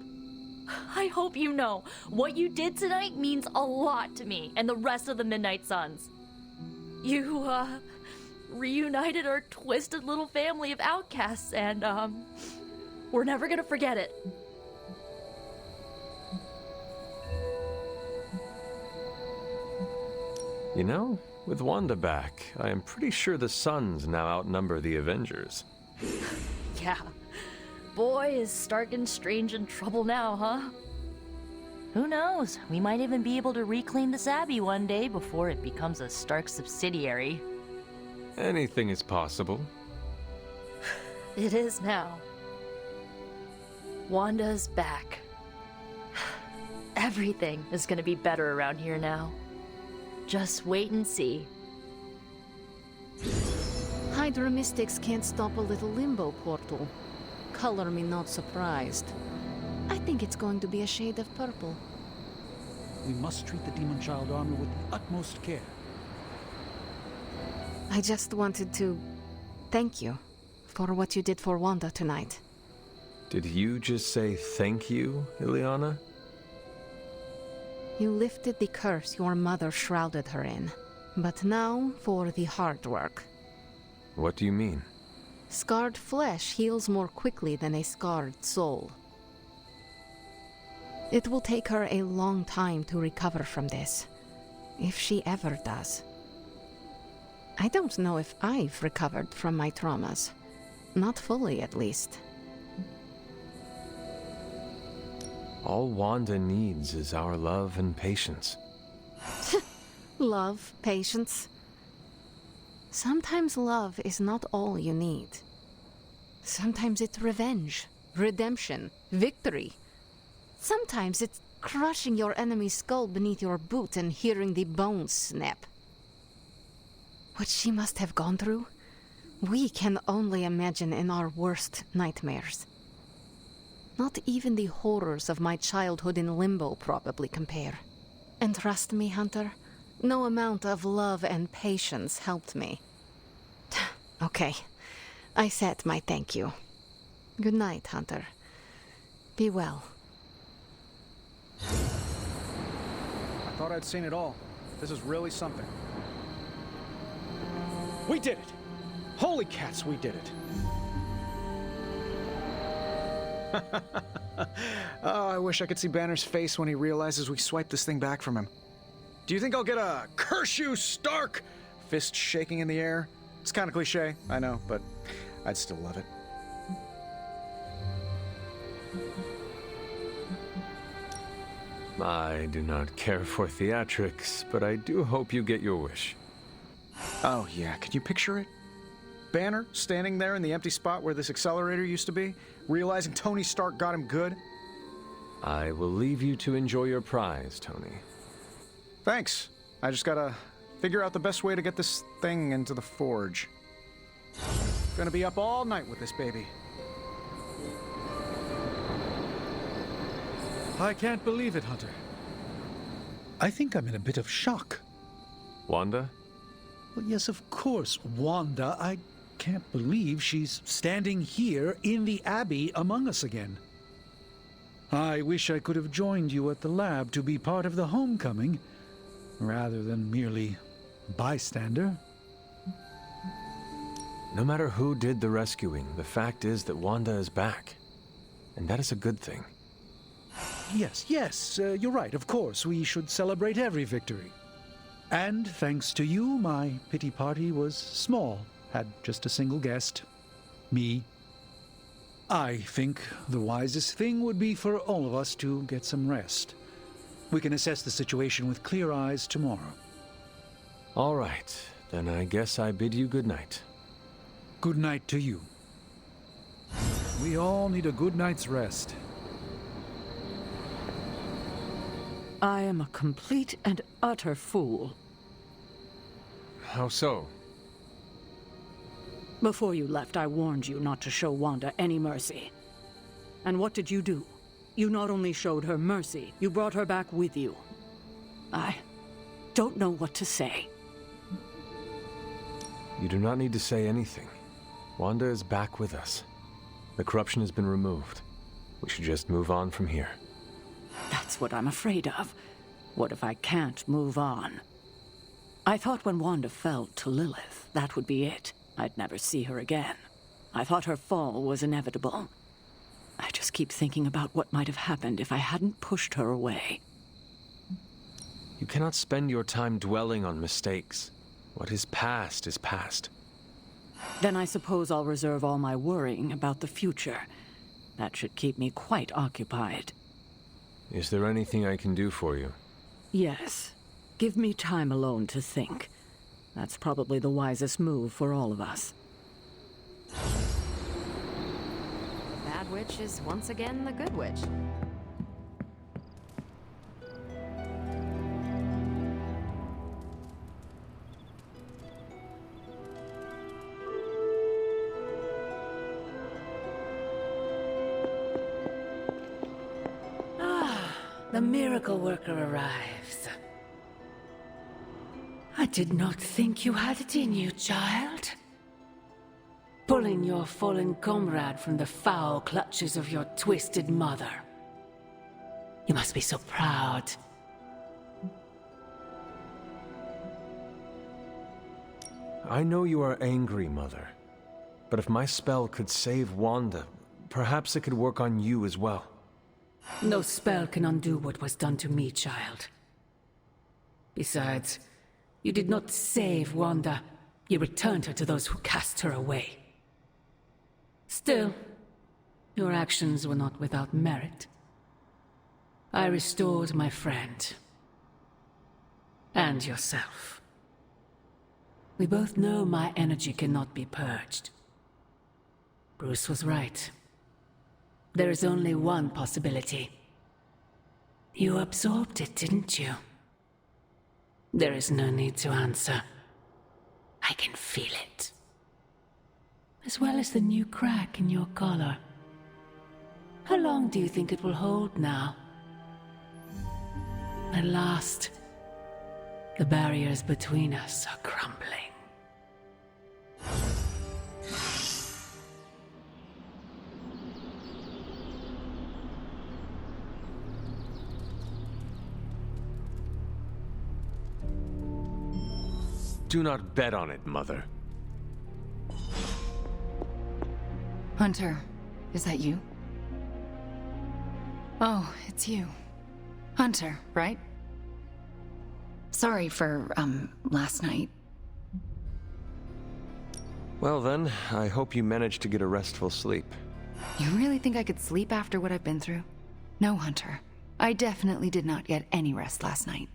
I hope you know, what you did tonight means a lot to me and the rest of the Midnight Suns. You, reunited our twisted little family of outcasts, and, we're never gonna forget it. You know, with Wanda back, I am pretty sure the Suns now outnumber the Avengers. Yeah. Boy, is Stark and Strange in trouble now, huh? Who knows? We might even be able to reclaim this Abbey one day before it becomes a Stark subsidiary. Anything is possible. It is now. Wanda's back. Everything is gonna be better around here now. Just wait and see. Hydra mystics can't stop a little Limbo portal. Color me not surprised. I think it's going to be a shade of purple. We must treat the Demon Child armor with the utmost care. I just wanted to thank you for what you did for Wanda tonight. Did you just say thank you, Illyana? You lifted the curse your mother shrouded her in. But now for the hard work. What do you mean? Scarred flesh heals more quickly than a scarred soul. It will take her a long time to recover from this, if she ever does. I don't know if I've recovered from my traumas. Not fully, at least. All Wanda needs is our love and patience. Love, patience. Sometimes love is not all you need. Sometimes it's revenge, redemption, victory. Sometimes it's crushing your enemy's skull beneath your boot and hearing the bones snap. What she must have gone through, we can only imagine in our worst nightmares. Not even the horrors of my childhood in Limbo probably compare. And trust me, Hunter, no amount of love and patience helped me. Okay, I said my thank you. Good night, Hunter. Be well. I thought I'd seen it all. This is really something. We did it! Holy cats, we did it! Oh, I wish I could see Banner's face when he realizes we swiped this thing back from him. Do you think I'll get a "Curse you, Stark!" fist shaking in the air? It's kind of cliche, I know, but I'd still love it. I do not care for theatrics, but I do hope you get your wish. Oh yeah, can you picture it? Banner standing there in the empty spot where this accelerator used to be, realizing Tony Stark got him good. I will leave you to enjoy your prize, Tony. Thanks. I just gotta figure out the best way to get this thing into the forge. Gonna be up all night with this baby. I can't believe it, Hunter. I think I'm in a bit of shock. Wanda? Well, yes, of course, Wanda. I can't believe she's standing here in the Abbey among us again. I wish I could have joined you at the lab to be part of the homecoming, rather than merely bystander. No matter who did the rescuing, the fact is that Wanda is back. And that is a good thing. Yes, you're right, of course. We should celebrate every victory. And thanks to you, my pity party was small. Had just a single guest. Me. I think the wisest thing would be for all of us to get some rest. We can assess the situation with clear eyes tomorrow. All right, then I guess I bid you good night. Good night to you. We all need a good night's rest. I am a complete and utter fool. How so? Before you left, I warned you not to show Wanda any mercy. And what did you do? You not only showed her mercy, you brought her back with you. I don't know what to say. You do not need to say anything. Wanda is back with us. The corruption has been removed. We should just move on from here. That's what I'm afraid of. What if I can't move on? I thought when Wanda fell to Lilith, that would be it. I'd never see her again. I thought her fall was inevitable. I just keep thinking about what might have happened if I hadn't pushed her away. You cannot spend your time dwelling on mistakes. What is past is past. Then I suppose I'll reserve all my worrying about the future. That should keep me quite occupied. Is there anything I can do for you? Yes. Give me time alone to think. That's probably the wisest move for all of us. The bad witch is once again the good witch. The miracle worker arrives. I did not think you had it in you, child. Pulling your fallen comrade from the foul clutches of your twisted mother. You must be so proud. I know you are angry, Mother. But if my spell could save Wanda, perhaps it could work on you as well. No spell can undo what was done to me, child. Besides, you did not save Wanda. You returned her to those who cast her away. Still, your actions were not without merit. I restored my friend. And yourself. We both know my energy cannot be purged. Bruce was right. There is only one possibility. You absorbed it, didn't you? There is no need to answer. I can feel it. As well as the new crack in your collar. How long do you think it will hold now? At last, the barriers between us are crumbling. Do not bet on it, Mother. Hunter, is that you? Oh, it's you. Hunter, right? Sorry for, last night. Well then, I hope you managed to get a restful sleep. You really think I could sleep after what I've been through? No, Hunter. I definitely did not get any rest last night.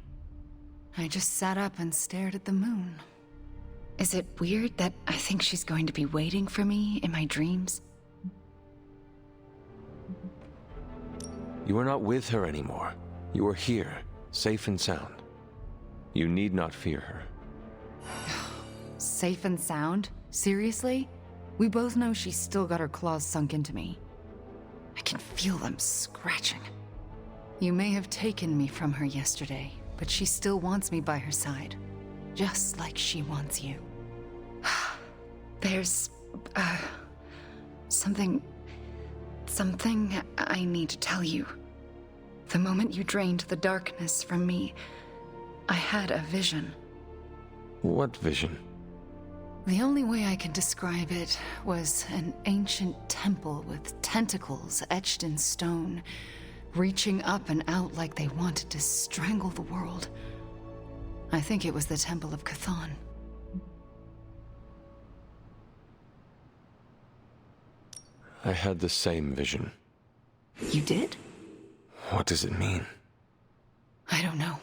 I just sat up and stared at the moon. Is it weird that I think she's going to be waiting for me in my dreams? You are not with her anymore. You are here, safe and sound. You need not fear her. Safe and sound? Seriously? We both know she's still got her claws sunk into me. I can feel them scratching. You may have taken me from her yesterday, but she still wants me by her side. Just like she wants you. There's, something I need to tell you. The moment you drained the darkness from me, I had a vision. What vision? The only way I can describe it was an ancient temple with tentacles etched in stone, reaching up and out like they wanted to strangle the world. I think it was the Temple of Chthon. I had the same vision. You did? What does it mean? I don't know.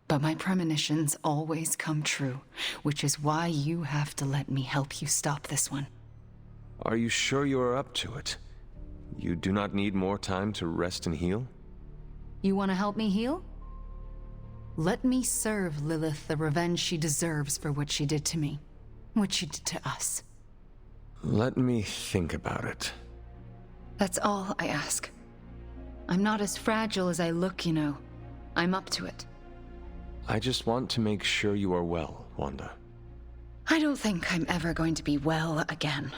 But my premonitions always come true, which is why you have to let me help you stop this one. Are you sure you are up to it? You do not need more time to rest and heal? You want to help me heal? Let me serve Lilith the revenge she deserves for what she did to me. What she did to us. Let me think about it. That's all I ask. I'm not as fragile as I look, you know. I'm up to it. I just want to make sure you are well, Wanda. I don't think I'm ever going to be well again,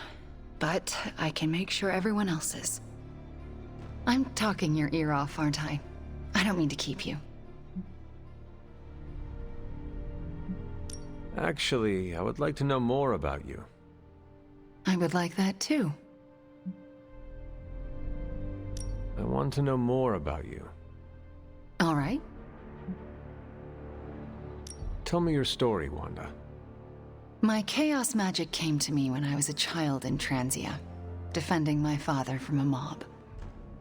but I can make sure everyone else is. I'm talking your ear off, aren't I? I don't mean to keep you. Actually, I would like to know more about you. I would like that too. I want to know more about you. All right. Tell me your story, Wanda. My chaos magic came to me when I was a child in Transia, defending my father from a mob.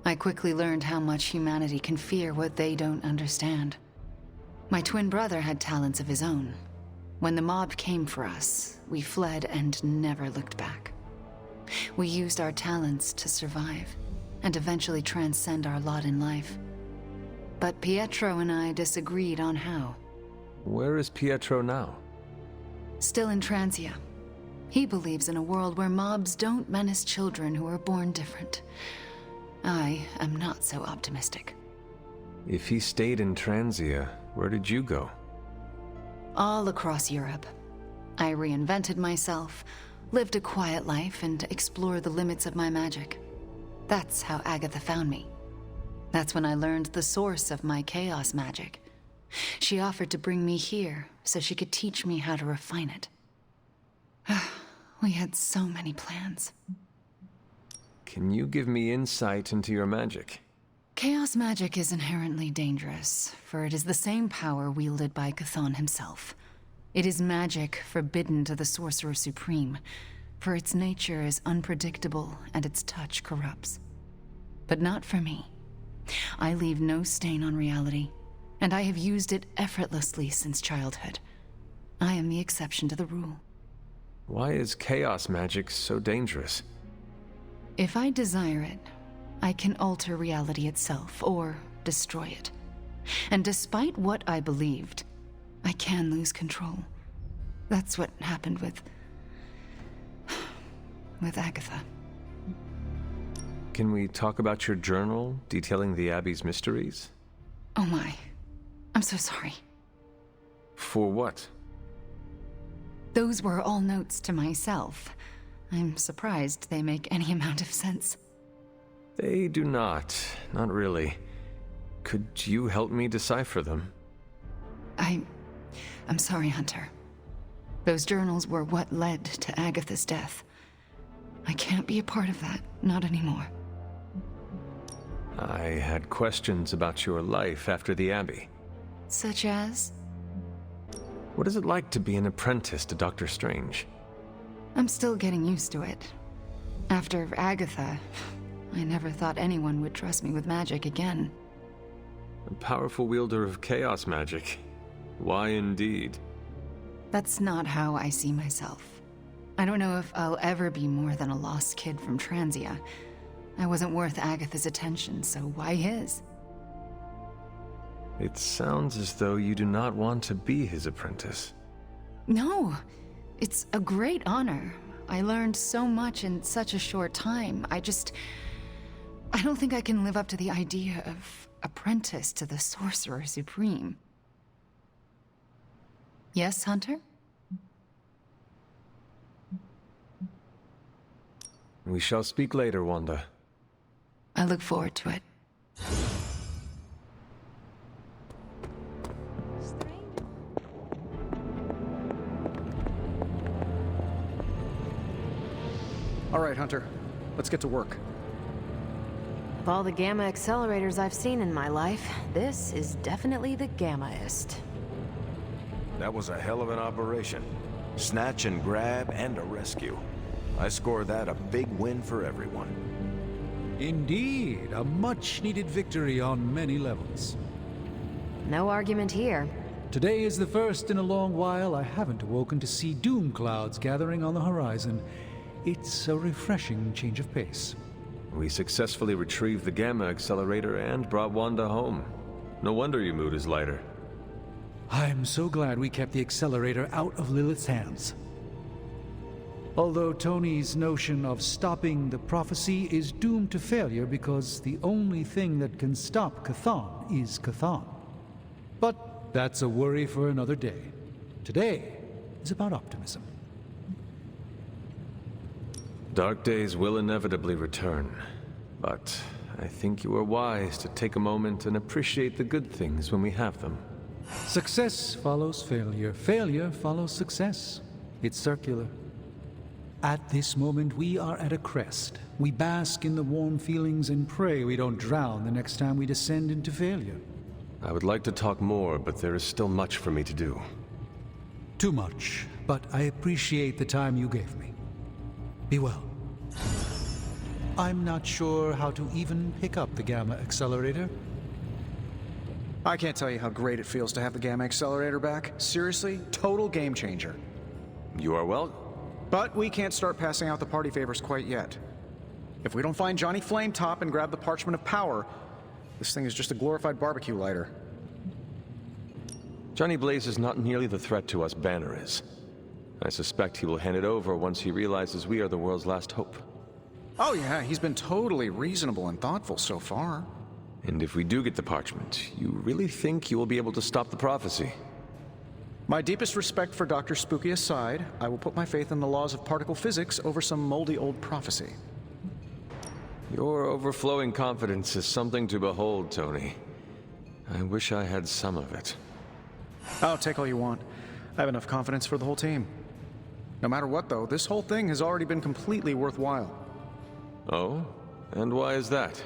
I quickly learned how much humanity can fear what they don't understand. My twin brother had talents of his own. When the mob came for us, we fled and never looked back. We used our talents to survive, and eventually transcend our lot in life. But Pietro and I disagreed on how. Where is Pietro now? Still in Transia. He believes in a world where mobs don't menace children who are born different. I am not so optimistic. If he stayed in Transia, where did you go? All across Europe. I reinvented myself, lived a quiet life, and explored the limits of my magic. That's how Agatha found me. That's when I learned the source of my chaos magic. She offered to bring me here so she could teach me how to refine it. We had so many plans. Can you give me insight into your magic? Chaos magic is inherently dangerous, for it is the same power wielded by Chthon himself. It is magic forbidden to the Sorcerer Supreme, for its nature is unpredictable and its touch corrupts. But not for me. I leave no stain on reality, and I have used it effortlessly since childhood. I am the exception to the rule. Why is chaos magic so dangerous? If I desire it, I can alter reality itself, or destroy it. And despite what I believed, I can lose control. That's what happened with Agatha. Can we talk about your journal, detailing the Abbey's mysteries? Oh my. I'm so sorry. For what? Those were all notes to myself. I'm surprised they make any amount of sense. They do not. Not really. Could you help me decipher them? I'm sorry, Hunter. Those journals were what led to Agatha's death. I can't be a part of that, not anymore. I had questions about your life after the Abbey. Such as? What is it like to be an apprentice to Dr. Strange? I'm still getting used to it. After Agatha, I never thought anyone would trust me with magic again. A powerful wielder of chaos magic. Why indeed? That's not how I see myself. I don't know if I'll ever be more than a lost kid from Transia. I wasn't worth Agatha's attention, so why his? It sounds as though you do not want to be his apprentice. No, it's a great honor. I learned so much in such a short time. I don't think I can live up to the idea of apprentice to the Sorcerer Supreme. Yes, Hunter? We shall speak later, Wanda. I look forward to it. All right, Hunter. Let's get to work. Of all the gamma accelerators I've seen in my life, this is definitely the gammaest. That was a hell of an operation. Snatch and grab and a rescue. I score that a big win for everyone. Indeed, a much-needed victory on many levels. No argument here. Today is the first in a long while I haven't awoken to see doom clouds gathering on the horizon. It's a refreshing change of pace. We successfully retrieved the gamma accelerator and brought Wanda home. No wonder your mood is lighter. I'm so glad we kept the accelerator out of Lilith's hands. Although Tony's notion of stopping the prophecy is doomed to failure because the only thing that can stop Chthon is Chthon. But that's a worry for another day. Today is about optimism. Dark days will inevitably return, but I think you are wise to take a moment and appreciate the good things when we have them. Success follows failure. Failure follows success. It's circular. At this moment, we are at a crest. We bask in the warm feelings and pray we don't drown the next time we descend into failure. I would like to talk more, but there is still much for me to do. Too much, but I appreciate the time you gave me. Be well. I'm not sure how to even pick up the Gamma Accelerator. I can't tell you how great it feels to have the Gamma Accelerator back. Seriously, total game changer. You are well. But we can't start passing out the party favors quite yet. If we don't find Johnny Flametop and grab the Parchment of Power, this thing is just a glorified barbecue lighter. Johnny Blaze is not nearly the threat to us Banner is. I suspect he will hand it over once he realizes we are the world's last hope. Oh yeah, he's been totally reasonable and thoughtful so far. And if we do get the parchment, you really think you will be able to stop the prophecy? My deepest respect for Dr. Spooky aside, I will put my faith in the laws of particle physics over some moldy old prophecy. Your overflowing confidence is something to behold, Tony. I wish I had some of it. Oh, take all you want. I have enough confidence for the whole team. No matter what, though, this whole thing has already been completely worthwhile. Oh? And why is that?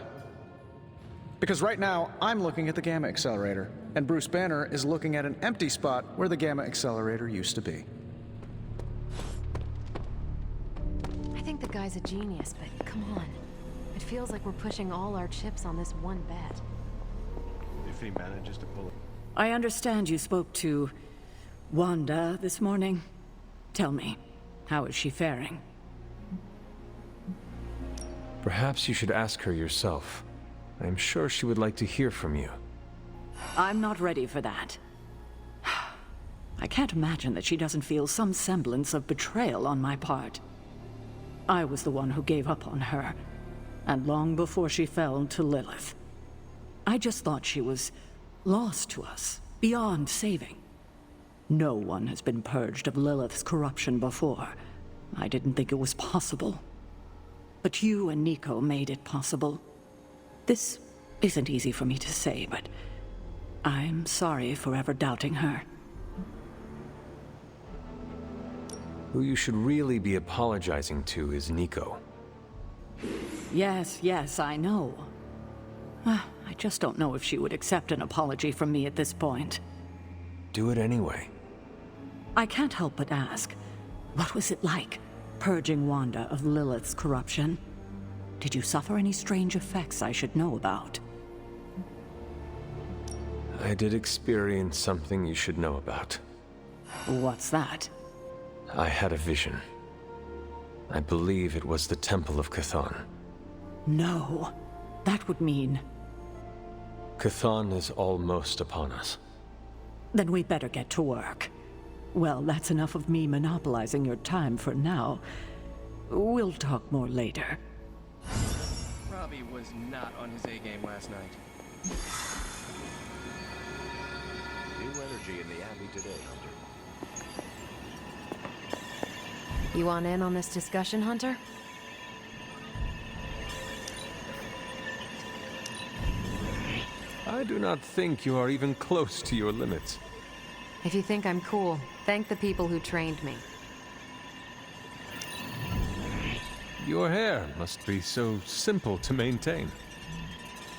Because right now, I'm looking at the Gamma Accelerator, and Bruce Banner is looking at an empty spot where the Gamma Accelerator used to be. I think the guy's a genius, but come on. It feels like we're pushing all our chips on this one bet. If he manages to pull it. I understand you spoke to Wanda this morning. Tell me, how is she faring? Perhaps you should ask her yourself. I'm sure she would like to hear from you. I'm not ready for that. I can't imagine that she doesn't feel some semblance of betrayal on my part. I was the one who gave up on her, and long before she fell to Lilith. I just thought she was lost to us, beyond saving. No one has been purged of Lilith's corruption before. I didn't think it was possible. But you and Nico made it possible. This isn't easy for me to say, but I'm sorry for ever doubting her. Who you should really be apologizing to is Nico. Yes, I know. I just don't know if she would accept an apology from me at this point. Do it anyway. I can't help but ask, what was it like, purging Wanda of Lilith's corruption? Did you suffer any strange effects I should know about? I did experience something you should know about. What's that? I had a vision. I believe it was the Temple of Chthon. No, that would mean... Chthon is almost upon us. Then we better get to work. Well, that's enough of me monopolizing your time for now. We'll talk more later. Robbie was not on his A-game last night. New energy in the Abbey today, Hunter. You want in on this discussion, Hunter? I do not think you are even close to your limits. If you think I'm cool, thank the people who trained me. Your hair must be so simple to maintain.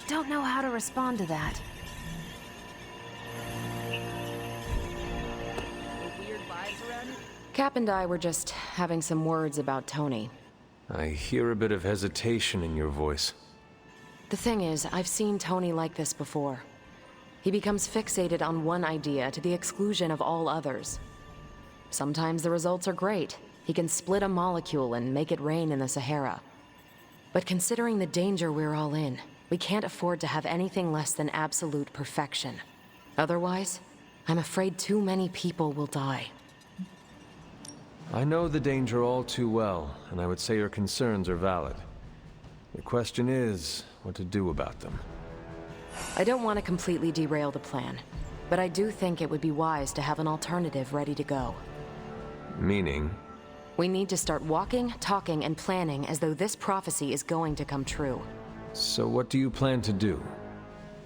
Don't know how to respond to that. Weird vibes around you? Cap and I were just having some words about Tony. I hear a bit of hesitation in your voice. The thing is, I've seen Tony like this before. He becomes fixated on one idea to the exclusion of all others. Sometimes the results are great. He can split a molecule and make it rain in the Sahara. But considering the danger we're all in, we can't afford to have anything less than absolute perfection. Otherwise, I'm afraid too many people will die. I know the danger all too well, and I would say your concerns are valid. The question is, what to do about them. I don't want to completely derail the plan, but I do think it would be wise to have an alternative ready to go. Meaning? We need to start walking, talking, and planning as though this prophecy is going to come true. So what do you plan to do?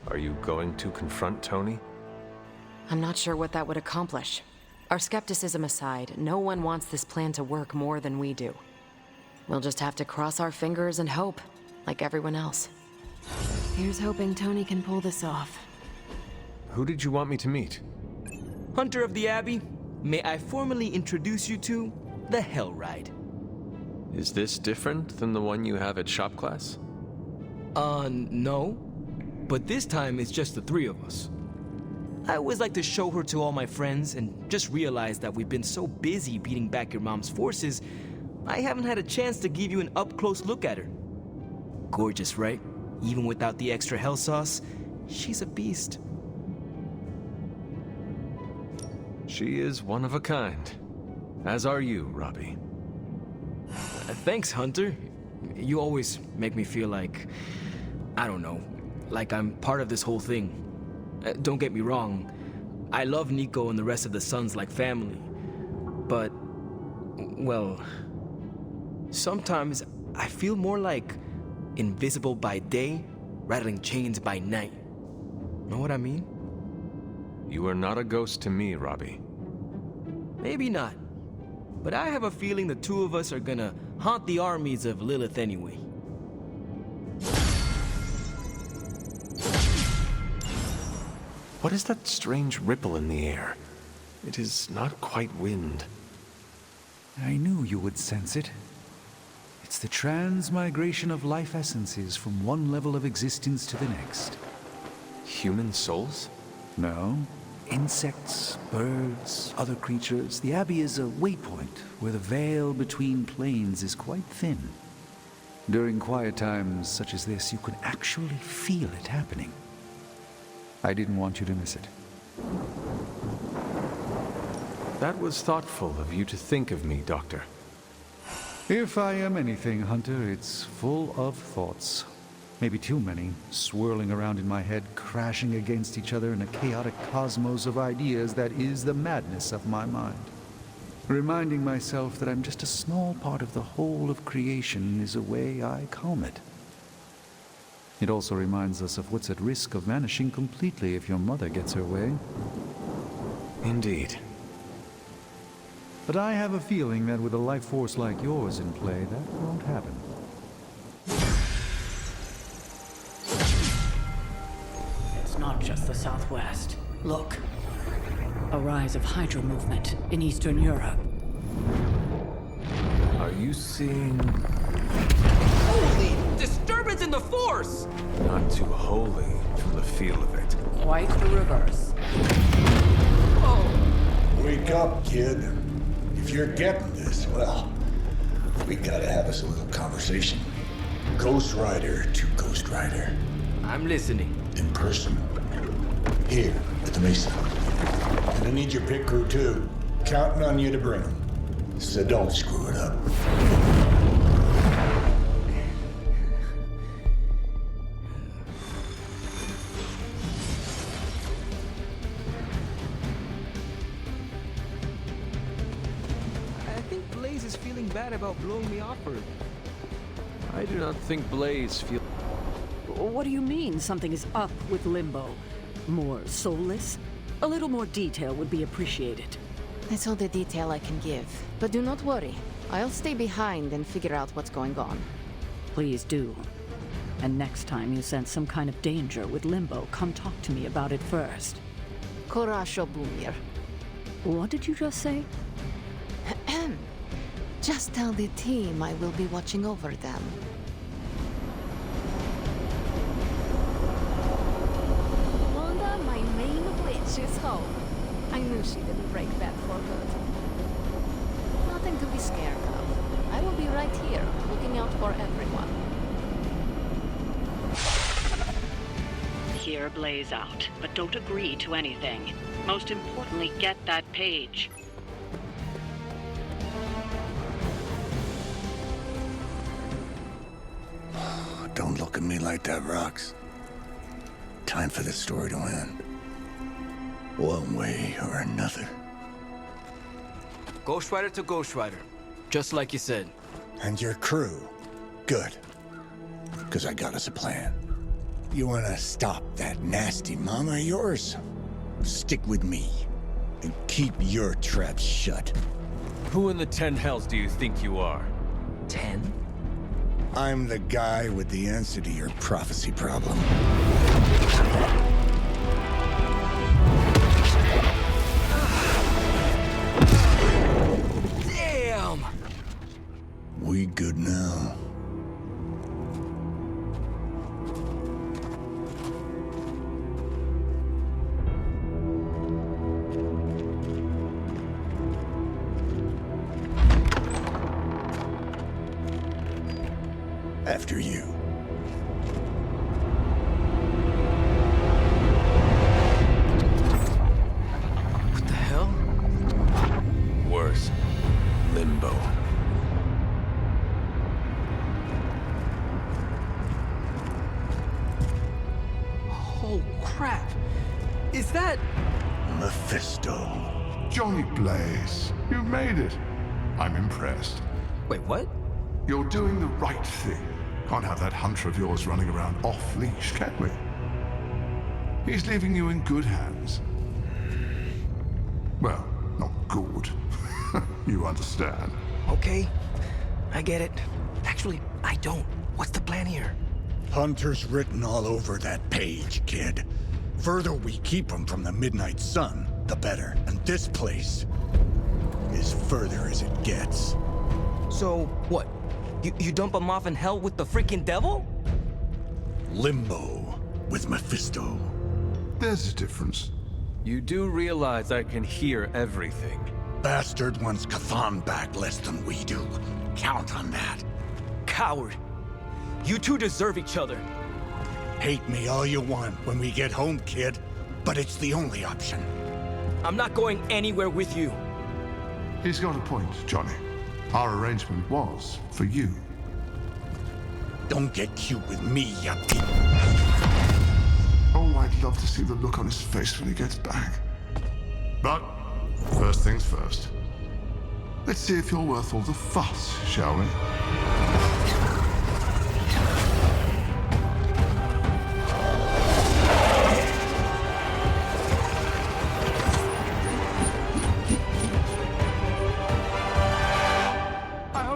Are you going to confront Tony? I'm not sure what that would accomplish. Our skepticism aside, no one wants this plan to work more than we do. We'll just have to cross our fingers and hope, like everyone else. Here's hoping Tony can pull this off. Who did you want me to meet? Hunter of the Abbey, may I formally introduce you to the Hell Ride. Is this different than the one you have at shop class? No. But this time it's just the three of us. I always like to show her to all my friends and just realize that we've been so busy beating back your mom's forces, I haven't had a chance to give you an up-close look at her. Gorgeous, right? Even without the extra hell sauce, she's a beast. She is one of a kind. As are you, Robbie. Thanks, Hunter. You always make me feel like, I don't know, like I'm part of this whole thing. Don't get me wrong, I love Nico and the rest of the SUNS like family. But, well, sometimes I feel more like invisible by day, rattling chains by night. Know what I mean? You are not a ghost to me, Robbie. Maybe not. But I have a feeling the two of us are gonna haunt the armies of Lilith anyway. What is that strange ripple in the air? It is not quite wind. I knew you would sense it. It's the transmigration of life essences from one level of existence to the next. Human souls? No. Insects, birds, other creatures. The Abbey is a waypoint where the veil between planes is quite thin. During quiet times such as this, you can actually feel it happening. I didn't want you to miss it. That was thoughtful of you to think of me, Doctor. If I am anything, Hunter, it's full of thoughts. Maybe too many, swirling around in my head, crashing against each other in a chaotic cosmos of ideas that is the madness of my mind. Reminding myself that I'm just a small part of the whole of creation is a way I calm it. It also reminds us of what's at risk of vanishing completely if your mother gets her way. Indeed. But I have a feeling that with a life force like yours in play, that won't happen. It's not just the Southwest. Look. A rise of Hydra movement in Eastern Europe. Are you seeing... Holy disturbance in the Force! Not too holy from the feel of it. Quite the reverse. Wake up, kid. If you're getting this, well, we gotta have us a little conversation. Ghost Rider to Ghost Rider. I'm listening. In person. Here, at the Mesa. And I need your pit crew too. Counting on you to bring them. So don't screw it up. Bad about blowing me off her. I do not think Blaze feel... What do you mean something is up with Limbo? More soulless? A little more detail would be appreciated. That's all the detail I can give. But do not worry. I'll stay behind and figure out what's going on. Please do. And next time you sense some kind of danger with Limbo, come talk to me about it first. Korasho Bumir. What did you just say? Just tell the team I will be watching over them. Wanda, my main witch, is home. I knew she didn't break that for good. Nothing to be scared of. I will be right here, looking out for everyone. Hear Blaze out, but don't agree to anything. Most importantly, get that page. Don't look at me like that, Rox. Time for this story to end. One way or another. Ghost Rider to Ghost Rider. Just like you said. And your crew. Good. Because I got us a plan. You wanna stop that nasty mama of yours? Stick with me. And keep your traps shut. Who in the 10 hells do you think you are? 10? I'm the guy with the answer to your prophecy problem. Damn! We good now? After you. What the hell? Worse. Limbo. Oh, crap. Is that... Mephisto. Johnny Blaze, you made it. I'm impressed. Wait, what? You're doing the right thing. Can't have that hunter of yours running around off-leash, can we? He's leaving you in good hands. Well, not good. You understand. Okay, I get it. Actually, I don't. What's the plan here? Hunter's written all over that page, kid. Further we keep him from the midnight sun, the better. And this place is further as it gets. So, what? You dump him off in hell with the freaking devil? Limbo with Mephisto. There's a difference. You do realize I can hear everything. Bastard wants Cathan back less than we do. Count on that. Coward. You two deserve each other. Hate me all you want when we get home, kid. But it's the only option. I'm not going anywhere with you. He's got a point, Johnny. Our arrangement was for you. Don't get cute with me, ya pig. Oh, I'd love to see the look on his face when he gets back. But first things first. Let's see if you're worth all the fuss, shall we?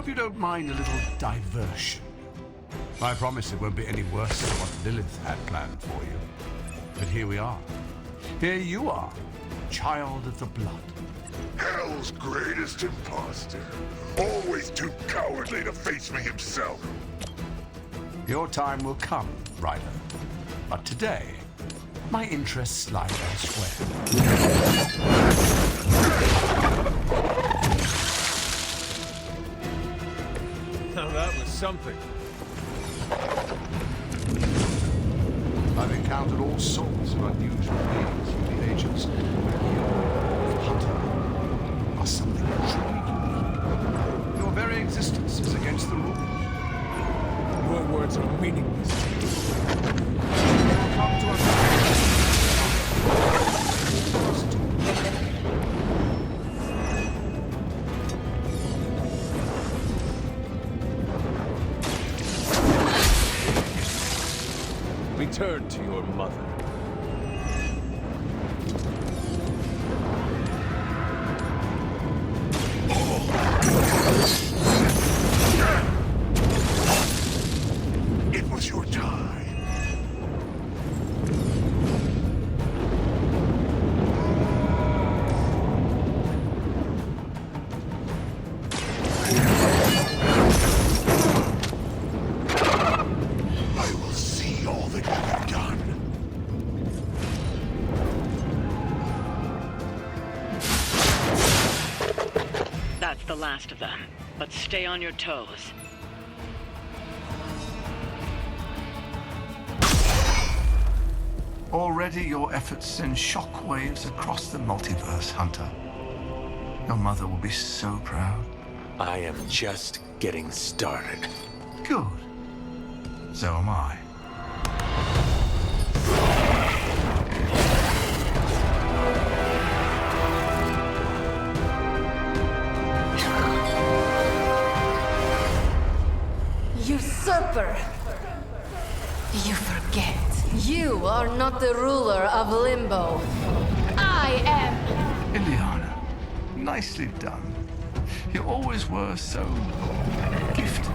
You don't mind a little diversion. I promise it won't be any worse than what Lilith had planned for you. But here we are. Here you are, child of the blood. Hell's greatest imposter. Always too cowardly to face me himself. Your time will come, Ryder. But today, my interests lie elsewhere. Now that was something. I've encountered all sorts of unusual beings through the ages. You, Hunter, are something truly unique. Your very existence is against the rules. Your words are meaningless. Come to Return to your mother. It was your time. I will see all that you have done. That's the last of them. But stay on your toes. Already your efforts send shockwaves across the multiverse, Hunter. Your mother will be so proud. I am just getting started. Good. So am I. Usurper! You forget. You are not the ruler of Limbo. I am! Illyana, nicely done. You always were so gifted.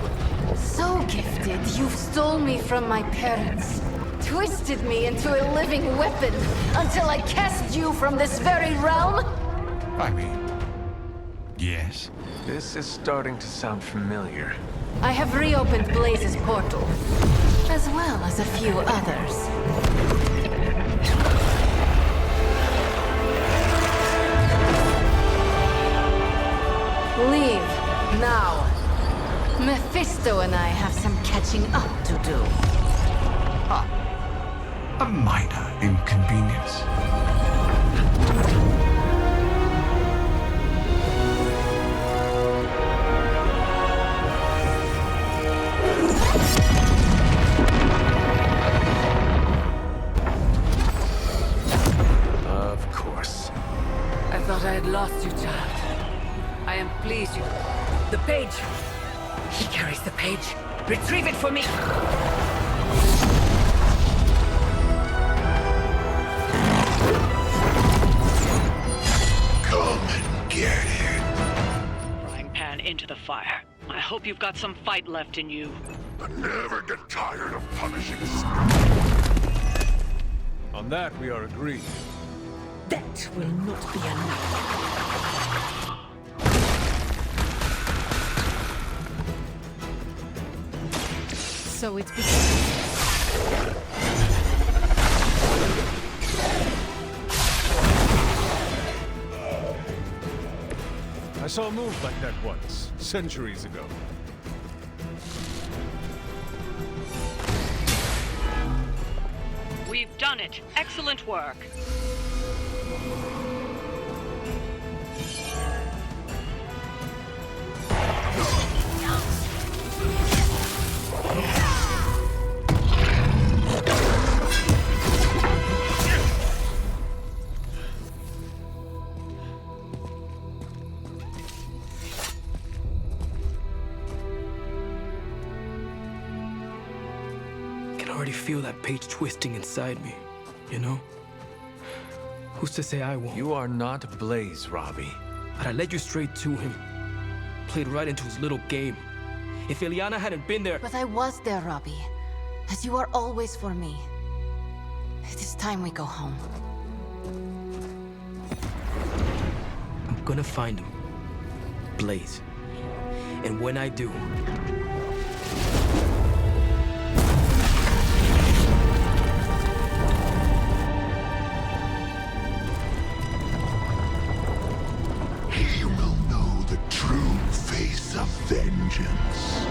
So gifted, you've stole me from my parents. Twisted me into a living weapon until I cast you from this very realm? I mean, yes. This is starting to sound familiar. I have reopened Blaze's portal, as well as a few others. Leave, now. Mephisto and I have some catching up to do. A minor inconvenience. Of course. I thought I had lost you, child. I am pleased you... The page! He carries the page. Retrieve it for me! Come and get it. Frying pan into the fire. I hope you've got some fight left in you. I never get tired of punishing On that, we are agreed. That will not be enough. So it's because... I saw a move like that once, centuries ago. We've done it. Excellent work. I can already feel that page twisting inside me, you know? Who's to say I won't? You are not Blaze, Robbie. But I led you straight to him. Played right into his little game. If Illyana hadn't been there... But I was there, Robbie. As you are always for me. It is time we go home. I'm gonna find him. Blaze. And when I do... He will know the true face of vengeance.